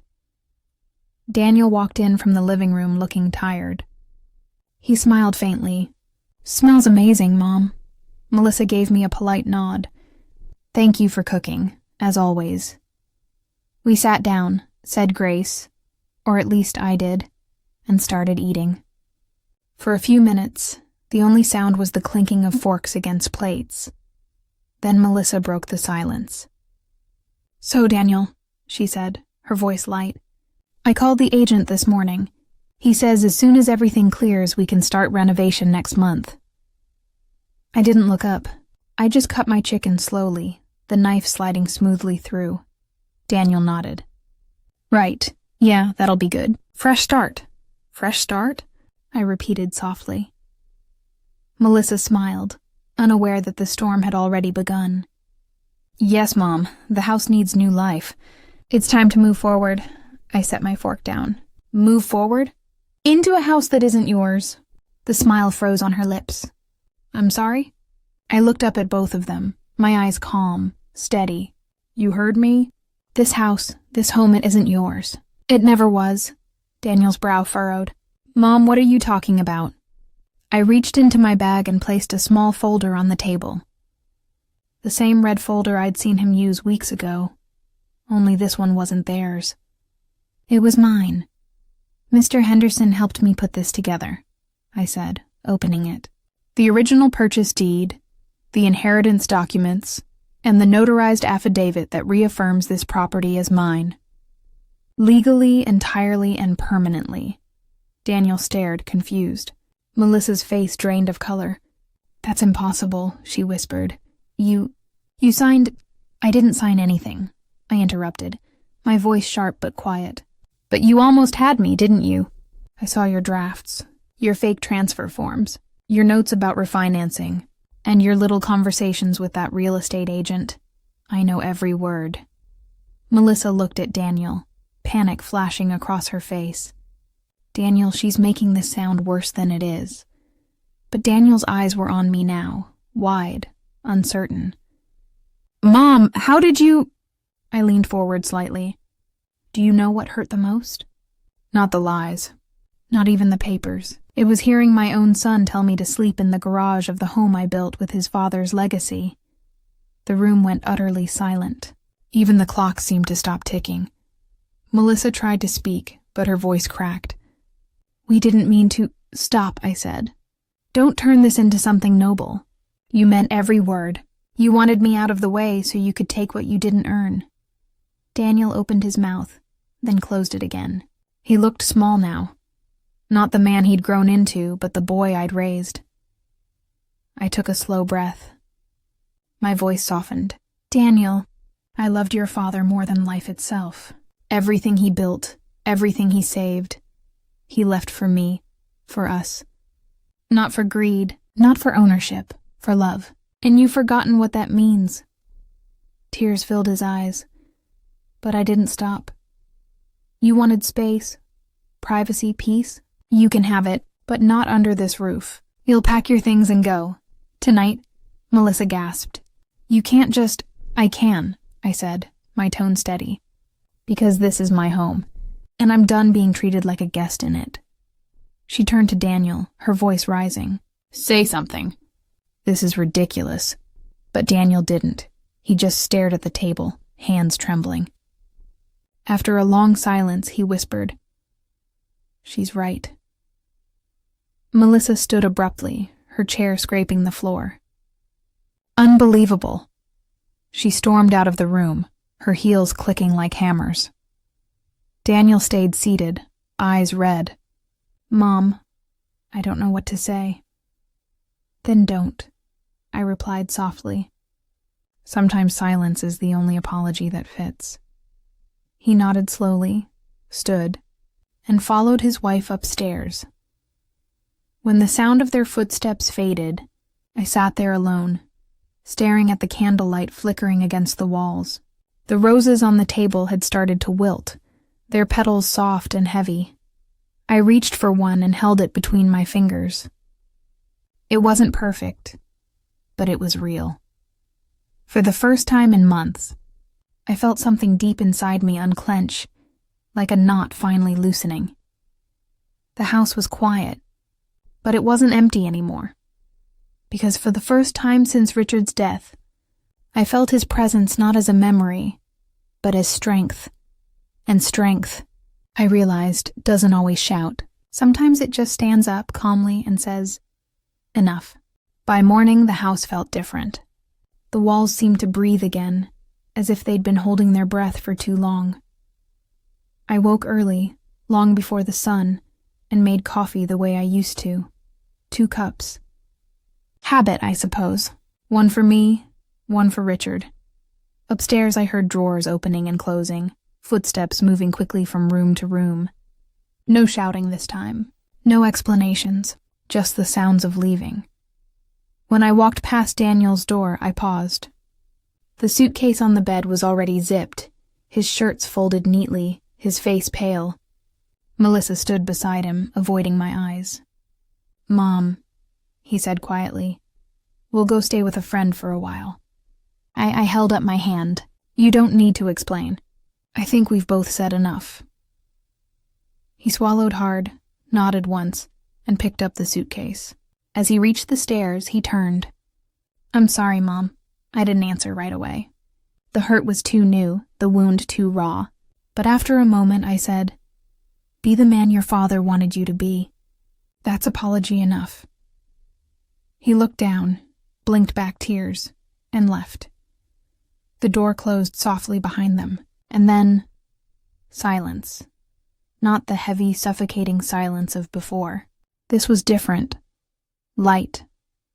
Daniel walked in from the living room looking tired. He smiled faintly. "Smells amazing, Mom." Melissa gave me a polite nod. "Thank you for cooking, as always." We sat down, said grace, or at least I did, and started eating. For a few minutes, the only sound was the clinking of forks against plates. Then Melissa broke the silence. "So, Daniel," she said, her voice light, "I called the agent this morning. He says as soon as everything clears, we can start renovation next month." I didn't look up. I just cut my chicken slowly, the knife sliding smoothly through. Daniel nodded. "Right. Yeah, that'll be good. Fresh start." "Fresh start?" I repeated softly. Melissa smiled, unaware that the storm had already begun. "Yes, Mom, the house needs new life. It's time to move forward." I set my fork down. "Move forward? Into a house that isn't yours." The smile froze on her lips. "I'm sorry?" I looked up at both of them, my eyes calm, steady. "You heard me? This house, this home, it isn't yours." "It never was." Daniel's brow furrowed. "Mom, what are you talking about?" I reached into my bag and placed a small folder on the table. The same red folder I'd seen him use weeks ago, only this one wasn't theirs. It was mine. "Mr. Henderson helped me put this together," I said, opening it. "The original purchase deed, the inheritance documents, and the notarized affidavit that reaffirms this property as mine. Legally, entirely, and permanently." Daniel stared, confused. Melissa's face drained of color. "That's impossible," she whispered. You signed—" "I didn't sign anything," I interrupted, my voice sharp but quiet. "But you almost had me, didn't you? I saw your drafts, your fake transfer forms, your notes about refinancing, and your little conversations with that real estate agent. I know every word." Melissa looked at Daniel, panic flashing across her face. "Daniel, she's making this sound worse than it is." But Daniel's eyes were on me now, wide, uncertain. "Mom, how did you—" I leaned forward slightly. "Do you know what hurt the most?" "Not the lies. Not even the papers. It was hearing my own son tell me to sleep in the garage of the home I built with his father's legacy." The room went utterly silent. Even the clock seemed to stop ticking. Melissa tried to speak, but her voice cracked. "We didn't mean to—" "Stop," I said. "Don't turn this into something noble. You meant every word. You wanted me out of the way so you could take what you didn't earn." Daniel opened his mouth, then closed it again. He looked small now. Not the man he'd grown into, but the boy I'd raised. I took a slow breath. My voice softened. "Daniel, I loved your father more than life itself. Everything he built, everything he saved, he left for me, for us. Not for greed, not for ownership, for love. And you've forgotten what that means." Tears filled his eyes, but I didn't stop. "You wanted space, privacy, peace? You can have it, but not under this roof. You'll pack your things and go. Tonight," Melissa gasped. "You can't just—" "I can," I said, my tone steady. "Because this is my home, and I'm done being treated like a guest in it." She turned to Daniel, her voice rising. "Say something." This is ridiculous. But Daniel didn't. He just stared at the table, hands trembling. After a long silence, he whispered, "She's right." Melissa stood abruptly, her chair scraping the floor. "Unbelievable." She stormed out of the room, her heels clicking like hammers. Daniel stayed seated, eyes red. "Mom, I don't know what to say." "Then don't," I replied softly. Sometimes silence is the only apology that fits. He nodded slowly, stood, and followed his wife upstairs. When the sound of their footsteps faded, I sat there alone, staring at the candlelight flickering against the walls. The roses on the table had started to wilt, their petals soft and heavy. I reached for one and held it between my fingers. It wasn't perfect, but it was real. For the first time in months, I felt something deep inside me unclench, like a knot finally loosening. The house was quiet, but it wasn't empty anymore. Because for the first time since Richard's death, I felt his presence not as a memory, but as strength. And strength, I realized, doesn't always shout. Sometimes it just stands up calmly and says, "Enough." By morning, the house felt different. The walls seemed to breathe again, as if they'd been holding their breath for too long. I woke early, long before the sun, and made coffee the way I used to. 2 cups. Habit, I suppose. One for me, one for Richard. Upstairs I heard drawers opening and closing, footsteps moving quickly from room to room. No shouting this time, no explanations, just the sounds of leaving. When I walked past Daniel's door, I paused. The suitcase on the bed was already zipped, his shirts folded neatly, his face pale. Melissa stood beside him, avoiding my eyes. "Mom," he said quietly, "we'll go stay with a friend for a while." I held up my hand. "You don't need to explain. I think we've both said enough." He swallowed hard, nodded once, and picked up the suitcase. As he reached the stairs, he turned. "I'm sorry, Mom. I didn't answer right away. The hurt was too new, the wound too raw. But after a moment, I said, 'Be the man your father wanted you to be.' That's apology enough." He looked down, blinked back tears, and left. The door closed softly behind them, and then silence. Not the heavy, suffocating silence of before. This was different. Light,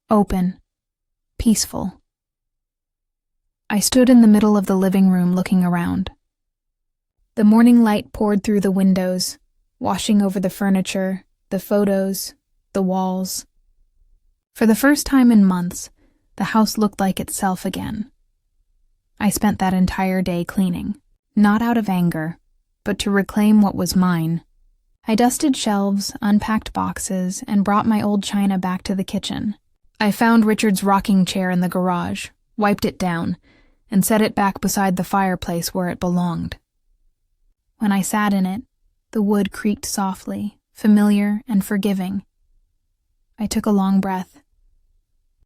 open, peaceful. I stood in the middle of the living room looking around. The morning light poured through the windows, washing over the furniture, the photos, the walls. For the first time in months, the house looked like itself again. I spent that entire day cleaning, not out of anger, but to reclaim what was mine. I dusted shelves, unpacked boxes, and brought my old china back to the kitchen. I found Richard's rocking chair in the garage, wiped it down, and set it back beside the fireplace where it belonged. When I sat in it, the wood creaked softly, familiar and forgiving. I took a long breath.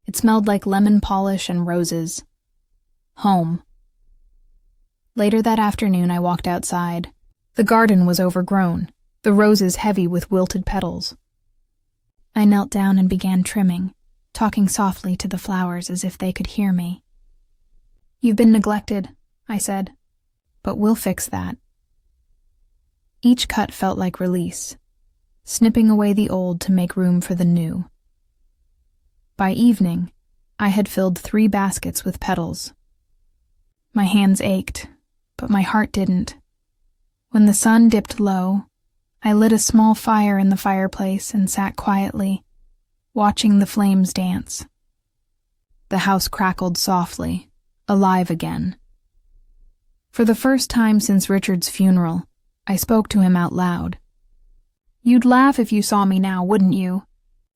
It smelled like lemon polish and roses. Home. Later that afternoon, I walked outside. The garden was overgrown, the roses heavy with wilted petals. I knelt down and began trimming, talking softly to the flowers as if they could hear me. "You've been neglected," I said, "but we'll fix that." Each cut felt like release, snipping away the old to make room for the new. By evening, I had filled 3 baskets with petals. My hands ached, but my heart didn't. When the sun dipped low, I lit a small fire in the fireplace and sat quietly, watching the flames dance. The house crackled softly, alive again. For the first time since Richard's funeral, I spoke to him out loud. "You'd laugh if you saw me now, wouldn't you?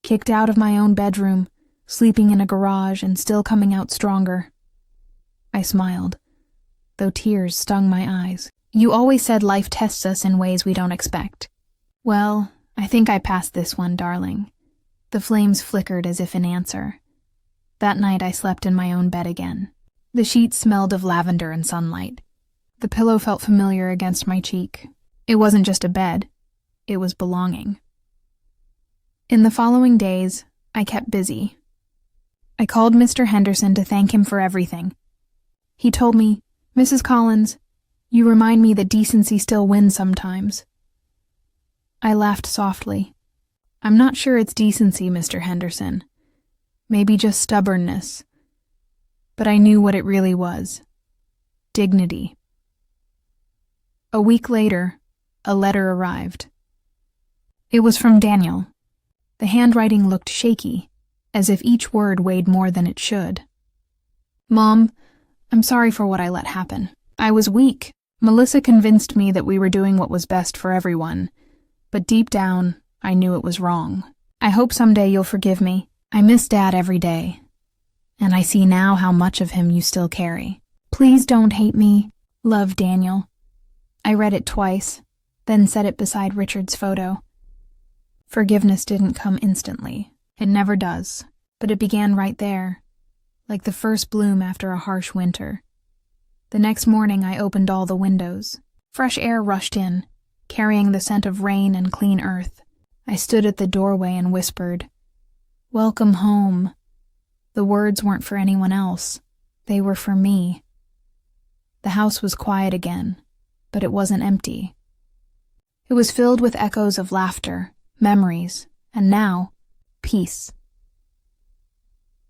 Kicked out of my own bedroom, sleeping in a garage and still coming out stronger." I smiled, though tears stung my eyes. "You always said life tests us in ways we don't expect." "Well, I think I passed this one, darling." The flames flickered as if in answer. That night I slept in my own bed again. The sheets smelled of lavender and sunlight. The pillow felt familiar against my cheek. It wasn't just a bed. It was belonging. In the following days, I kept busy. I called Mr. Henderson to thank him for everything. He told me, "Mrs. Collins, you remind me that decency still wins sometimes." I laughed softly. "I'm not sure it's decency, Mr. Henderson. Maybe just stubbornness." But I knew what it really was. Dignity. A week later, a letter arrived. It was from Daniel. The handwriting looked shaky, as if each word weighed more than it should. "Mom, I'm sorry for what I let happen. I was weak. Melissa convinced me that we were doing what was best for everyone, but deep down, I knew it was wrong. I hope someday you'll forgive me. I miss Dad every day, and I see now how much of him you still carry. Please don't hate me. Love, Daniel." I read it twice, then set it beside Richard's photo. Forgiveness didn't come instantly. It never does, but it began right there, like the first bloom after a harsh winter. The next morning I opened all the windows. Fresh air rushed in, carrying the scent of rain and clean earth. I stood at the doorway and whispered, "Welcome home." The words weren't for anyone else. They were for me. The house was quiet again, but it wasn't empty. It was filled with echoes of laughter, memories, and now, peace.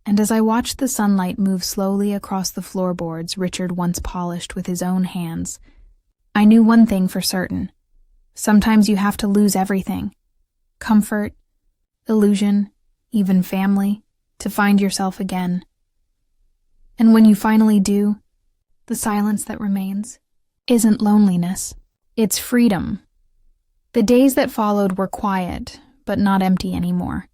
And as I watched the sunlight move slowly across the floorboards Richard once polished with his own hands, I knew one thing for certain. Sometimes you have to lose everything. Comfort, illusion, even family, to find yourself again. And when you finally do, the silence that remains isn't loneliness, it's freedom. The days that followed were quiet, but not empty anymore.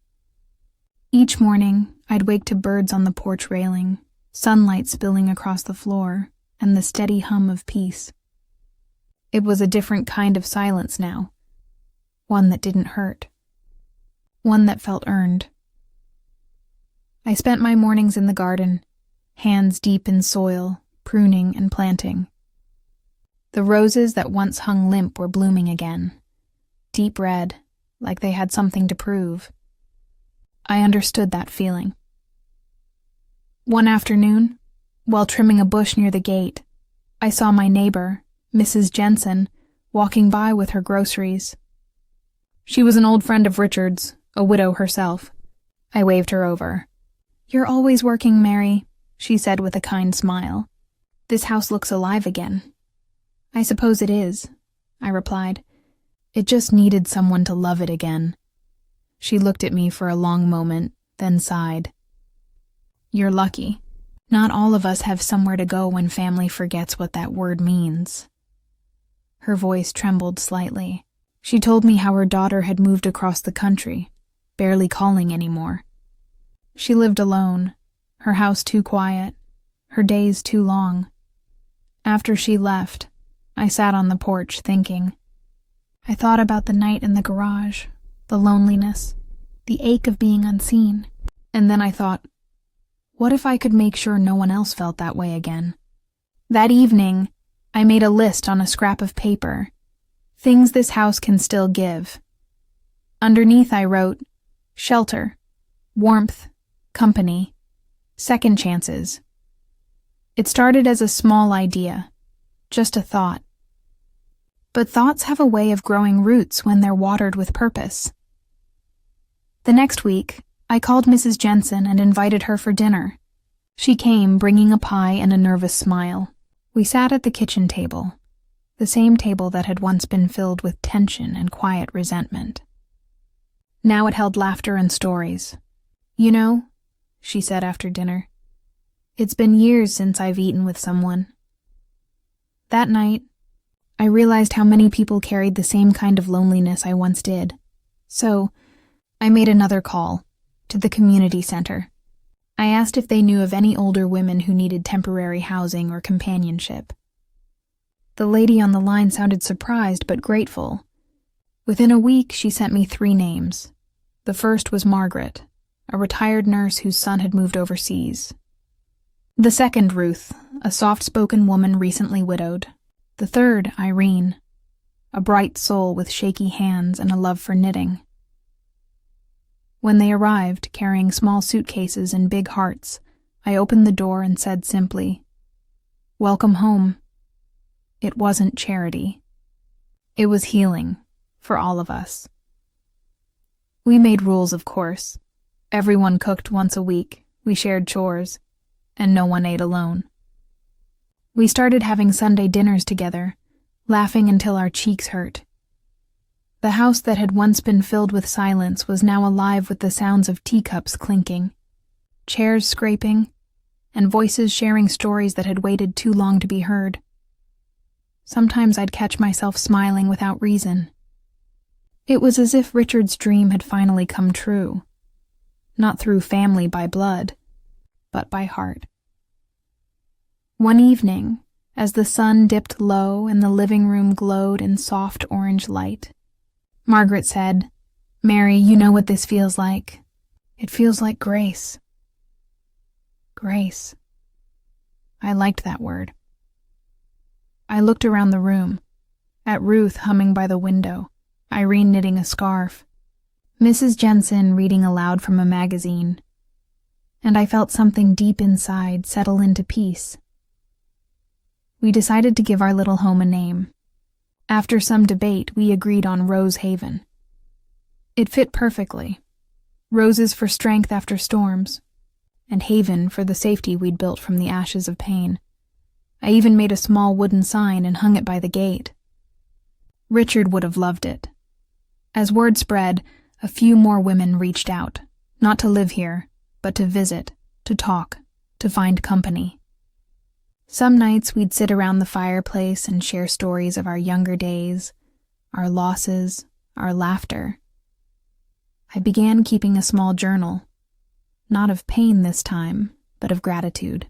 Each morning, I'd wake to birds on the porch railing, sunlight spilling across the floor, and the steady hum of peace. It was a different kind of silence now, one that didn't hurt, one that felt earned. I spent my mornings in the garden, hands deep in soil, pruning and planting. The roses that once hung limp were blooming again, deep red, like they had something to prove. I understood that feeling. One afternoon, while trimming a bush near the gate, I saw my neighbor, Mrs. Jensen, walking by with her groceries. She was an old friend of Richard's, a widow herself. I waved her over. "You're always working, Mary," she said with a kind smile. "This house looks alive again." "I suppose it is," I replied. "It just needed someone to love it again." She looked at me for a long moment, then sighed. "You're lucky. Not all of us have somewhere to go when family forgets what that word means." Her voice trembled slightly. She told me how her daughter had moved across the country, barely calling anymore. She lived alone, her house too quiet, her days too long. After she left, I sat on the porch thinking. I thought about the night in the garage, the loneliness, the ache of being unseen, and then I thought, what if I could make sure no one else felt that way again? That evening, I made a list on a scrap of paper, things this house can still give. Underneath I wrote, shelter, warmth, company, second chances. It started as a small idea, just a thought. But thoughts have a way of growing roots when they're watered with purpose. The next week, I called Mrs. Jensen and invited her for dinner. She came, bringing a pie and a nervous smile. We sat at the kitchen table, the same table that had once been filled with tension and quiet resentment. Now it held laughter and stories. "You know," she said after dinner, "it's been years since I've eaten with someone." That night, I realized how many people carried the same kind of loneliness I once did. So, I made another call, to the community center. I asked if they knew of any older women who needed temporary housing or companionship. The lady on the line sounded surprised but grateful. Within a week, she sent me 3 names. The first was Margaret, a retired nurse whose son had moved overseas. The second, Ruth, a soft-spoken woman recently widowed. The third, Irene, a bright soul with shaky hands and a love for knitting. When they arrived, carrying small suitcases and big hearts, I opened the door and said simply, "Welcome home." It wasn't charity. It was healing, for all of us. We made rules, of course. Everyone cooked once a week, we shared chores, and no one ate alone. We started having Sunday dinners together, laughing until our cheeks hurt. The house that had once been filled with silence was now alive with the sounds of teacups clinking, chairs scraping, and voices sharing stories that had waited too long to be heard. Sometimes I'd catch myself smiling without reason. It was as if Richard's dream had finally come true, not through family by blood, but by heart. One evening, as the sun dipped low and the living room glowed in soft orange light, Margaret said, "Mary, you know what this feels like. It feels like grace." Grace. I liked that word. I looked around the room, at Ruth humming by the window, Irene knitting a scarf, Mrs. Jensen reading aloud from a magazine, and I felt something deep inside settle into peace. We decided to give our little home a name. After some debate, we agreed on Rose Haven. It fit perfectly. Roses for strength after storms, and haven for the safety we'd built from the ashes of pain. I even made a small wooden sign and hung it by the gate. Richard would have loved it. As word spread, a few more women reached out, not to live here, but to visit, to talk, to find company. Some nights we'd sit around the fireplace and share stories of our younger days, our losses, our laughter. I began keeping a small journal, not of pain this time, but of gratitude.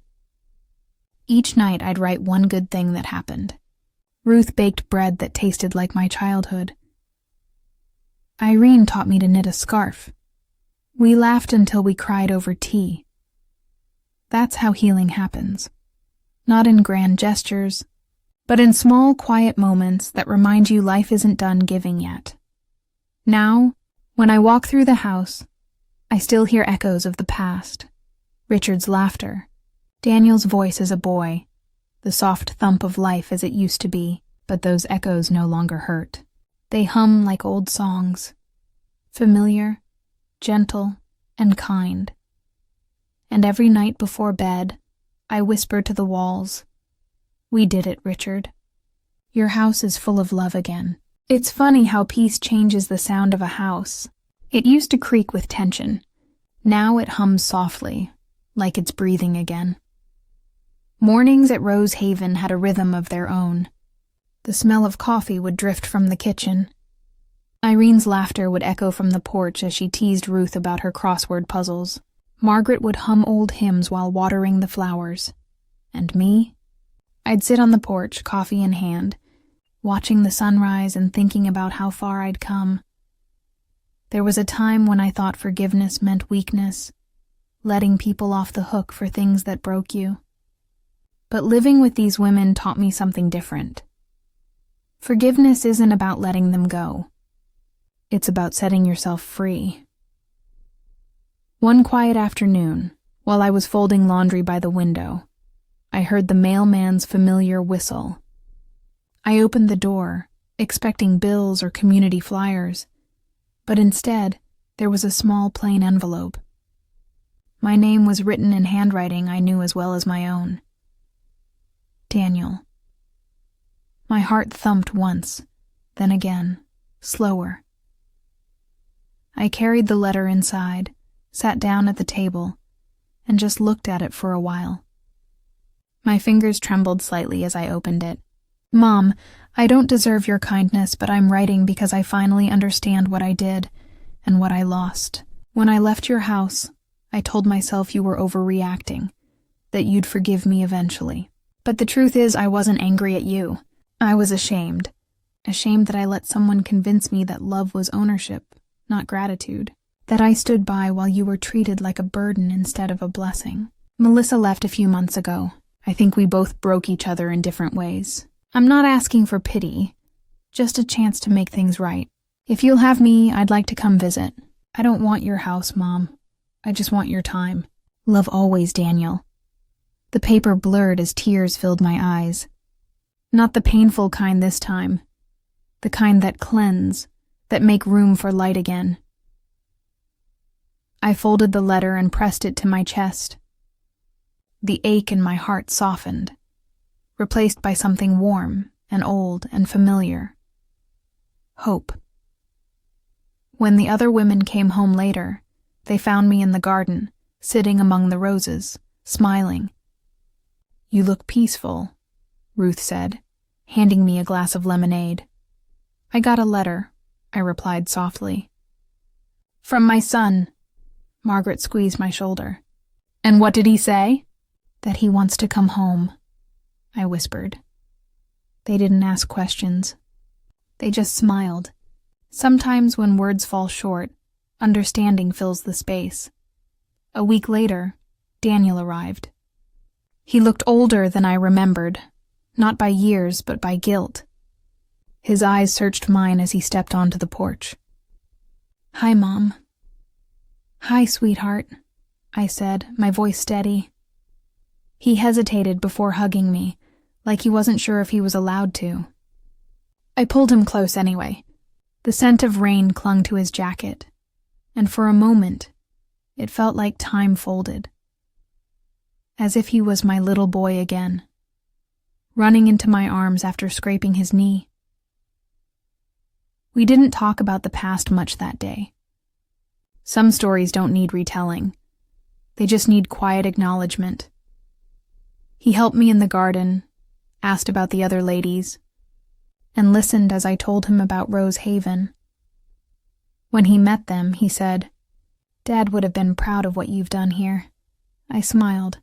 Each night I'd write one good thing that happened. Ruth baked bread that tasted like my childhood. Irene taught me to knit a scarf. We laughed until we cried over tea. That's how healing happens. Not in grand gestures, but in small, quiet moments that remind you life isn't done giving yet. Now, when I walk through the house, I still hear echoes of the past. Richard's laughter, Daniel's voice as a boy, the soft thump of life as it used to be, but those echoes no longer hurt. They hum like old songs, familiar, gentle, and kind. And every night before bed, I whisper to the walls, "We did it, Richard. Your house is full of love again." It's funny how peace changes the sound of a house. It used to creak with tension. Now it hums softly, like it's breathing again. Mornings at Rose Haven had a rhythm of their own. The smell of coffee would drift from the kitchen. Irene's laughter would echo from the porch as she teased Ruth about her crossword puzzles. Margaret would hum old hymns while watering the flowers. And me? I'd sit on the porch, coffee in hand, watching the sunrise and thinking about how far I'd come. There was a time when I thought forgiveness meant weakness, letting people off the hook for things that broke you. But living with these women taught me something different. Forgiveness isn't about letting them go. It's about setting yourself free. One quiet afternoon, while I was folding laundry by the window, I heard the mailman's familiar whistle. I opened the door, expecting bills or community flyers, but instead, there was a small plain envelope. My name was written in handwriting I knew as well as my own. Daniel. My heart thumped once, then again, slower. I carried the letter inside, sat down at the table, and just looked at it for a while. My fingers trembled slightly as I opened it. "Mom, I don't deserve your kindness, but I'm writing because I finally understand what I did and what I lost. When I left your house, I told myself you were overreacting, that you'd forgive me eventually. But the truth is I wasn't angry at you. I was ashamed that I let someone convince me that love was ownership, not gratitude. That I stood by while you were treated like a burden instead of a blessing. Melissa left a few months ago. I think we both broke each other in different ways. I'm not asking for pity, just a chance to make things right. If you'll have me, I'd like to come visit. I don't want your house, Mom. I just want your time. Love always, Daniel. The paper blurred as tears filled my eyes. Not the painful kind this time. The kind that cleanse, that make room for light again. I folded the letter and pressed it to my chest. The ache in my heart softened, replaced by something warm and old and familiar. Hope. When the other women came home later, they found me in the garden, sitting among the roses, smiling. "You look peaceful," Ruth said, handing me a glass of lemonade. "I got a letter," I replied softly. "From my son." Margaret squeezed my shoulder. "And what did he say?" "That he wants to come home," I whispered. They didn't ask questions. They just smiled. Sometimes when words fall short, understanding fills the space. A week later, Daniel arrived. He looked older than I remembered, not by years but by guilt. His eyes searched mine as he stepped onto the porch. "Hi, Mom." "Hi, sweetheart," I said, my voice steady. He hesitated before hugging me, like he wasn't sure if he was allowed to. I pulled him close anyway. The scent of rain clung to his jacket, and for a moment, it felt like time folded. As if he was my little boy again, running into my arms after scraping his knee. We didn't talk about the past much that day. Some stories don't need retelling. They just need quiet acknowledgement. He helped me in the garden, asked about the other ladies, and listened as I told him about Rose Haven. When he met them, he said, "Dad would have been proud of what you've done here." I smiled.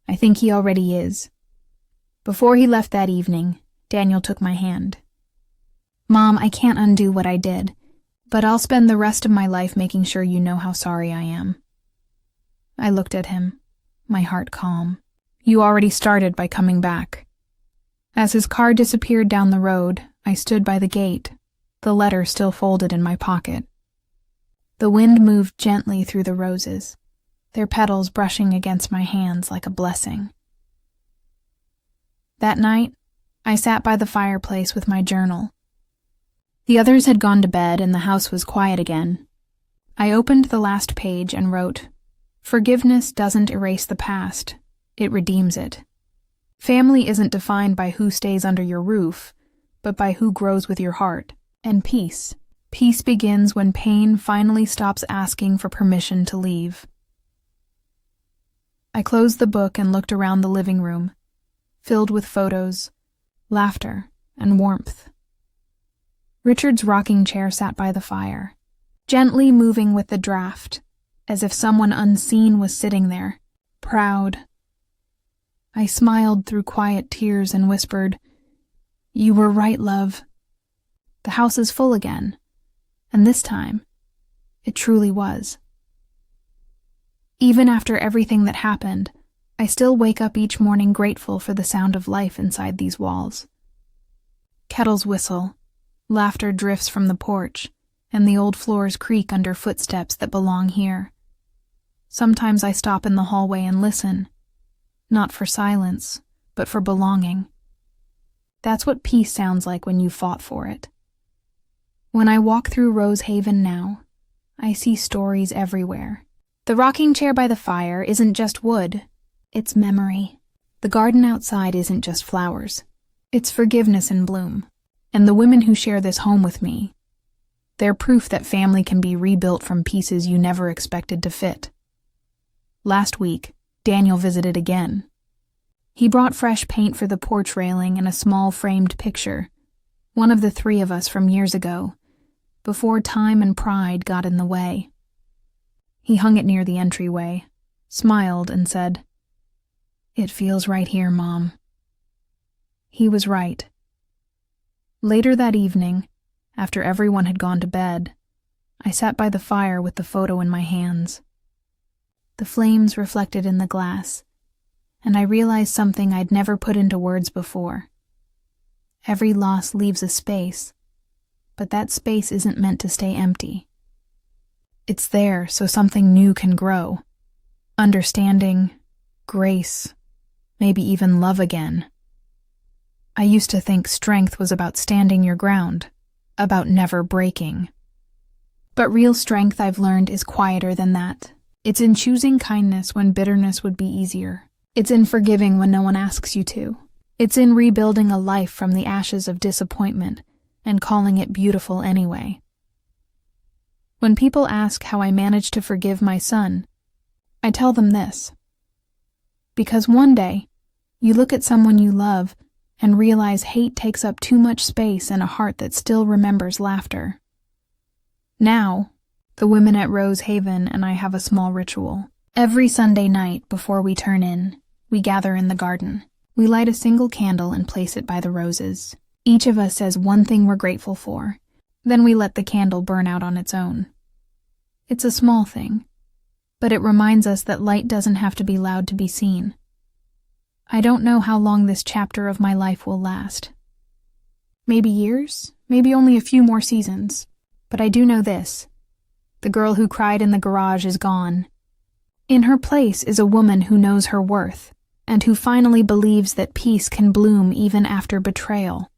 I think he already is. Before he left that evening, Daniel took my hand. "Mom, I can't undo what I did, but I'll spend the rest of my life making sure you know how sorry I am." I looked at him, my heart calm. "You already started by coming back." As his car disappeared down the road, I stood by the gate, the letter still folded in my pocket. The wind moved gently through the roses, their petals brushing against my hands like a blessing. That night, I sat by the fireplace with my journal. The others had gone to bed and the house was quiet again. I opened the last page and wrote, "Forgiveness doesn't erase the past, it redeems it. Family isn't defined by who stays under your roof, but by who grows with your heart. And peace. Peace begins when pain finally stops asking for permission to leave." I closed the book and looked around the living room, filled with photos, laughter, and warmth. Richard's rocking chair sat by the fire, gently moving with the draft, as if someone unseen was sitting there, proud. I smiled through quiet tears and whispered, "You were right, love. The house is full again, and this time, it truly was." Even after everything that happened, I still wake up each morning grateful for the sound of life inside these walls. Kettles whistle, laughter drifts from the porch, and the old floors creak under footsteps that belong here. Sometimes I stop in the hallway and listen, not for silence, but for belonging. That's what peace sounds like when you fought for it. When I walk through Rose Haven now, I see stories everywhere. The rocking chair by the fire isn't just wood, it's memory. The garden outside isn't just flowers, it's forgiveness in bloom. And the women who share this home with me, they're proof that family can be rebuilt from pieces you never expected to fit. Last week, Daniel visited again. He brought fresh paint for the porch railing and a small framed picture, one of the three of us from years ago, before time and pride got in the way. He hung it near the entryway, smiled, and said, "It feels right here, Mom." He was right. Later that evening, after everyone had gone to bed, I sat by the fire with the photo in my hands. the flames reflected in the glass, and I realized something I'd never put into words before. Every loss leaves a space, but that space isn't meant to stay empty. It's there so something new can grow. Understanding, grace, maybe even love again. I used to think strength was about standing your ground, about never breaking. But real strength, I've learned, is quieter than that. It's in choosing kindness when bitterness would be easier. It's in forgiving when no one asks you to. It's in rebuilding a life from the ashes of disappointment and calling it beautiful anyway. When people ask how I managed to forgive my son, I tell them this. Because one day, you look at someone you love and realize hate takes up too much space in a heart that still remembers laughter. Now, the women at Rose Haven and I have a small ritual. Every Sunday night before we turn in, we gather in the garden. We light a single candle and place it by the roses. Each of us says one thing we're grateful for. Then we let the candle burn out on its own. It's a small thing, but it reminds us that light doesn't have to be loud to be seen. I don't know how long this chapter of my life will last. Maybe years, maybe only a few more seasons. But I do know this. The girl who cried in the garage is gone. In her place is a woman who knows her worth, and who finally believes that peace can bloom even after betrayal.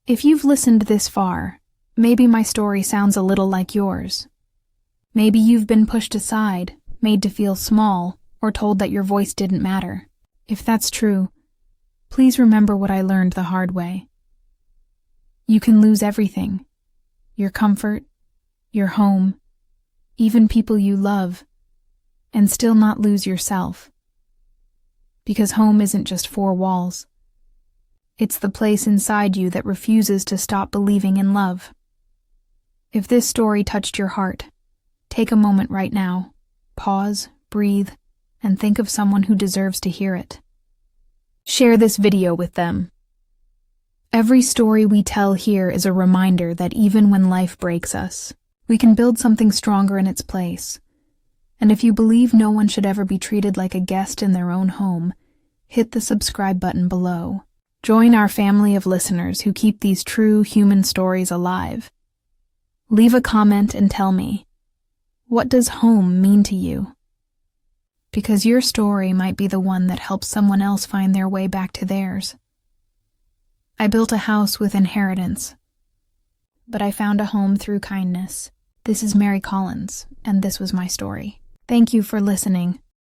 If you've listened this far, maybe my story sounds a little like yours. Maybe you've been pushed aside, made to feel small, or told that your voice didn't matter. If that's true, please remember what I learned the hard way. You can lose everything. Your comfort, your home, even people you love, and still not lose yourself. Because home isn't just four walls. It's the place inside you that refuses to stop believing in love. If this story touched your heart, take a moment right now, pause, breathe, and think of someone who deserves to hear it. Share this video with them. Every story we tell here is a reminder that even when life breaks us, we can build something stronger in its place. And if you believe no one should ever be treated like a guest in their own home, hit the subscribe button below. Join our family of listeners who keep these true human stories alive. Leave a comment and tell me, what does home mean to you? Because your story might be the one that helps someone else find their way back to theirs. I built a house with inheritance, but I found a home through kindness. This is Mary Collins, and this was my story. Thank you for listening.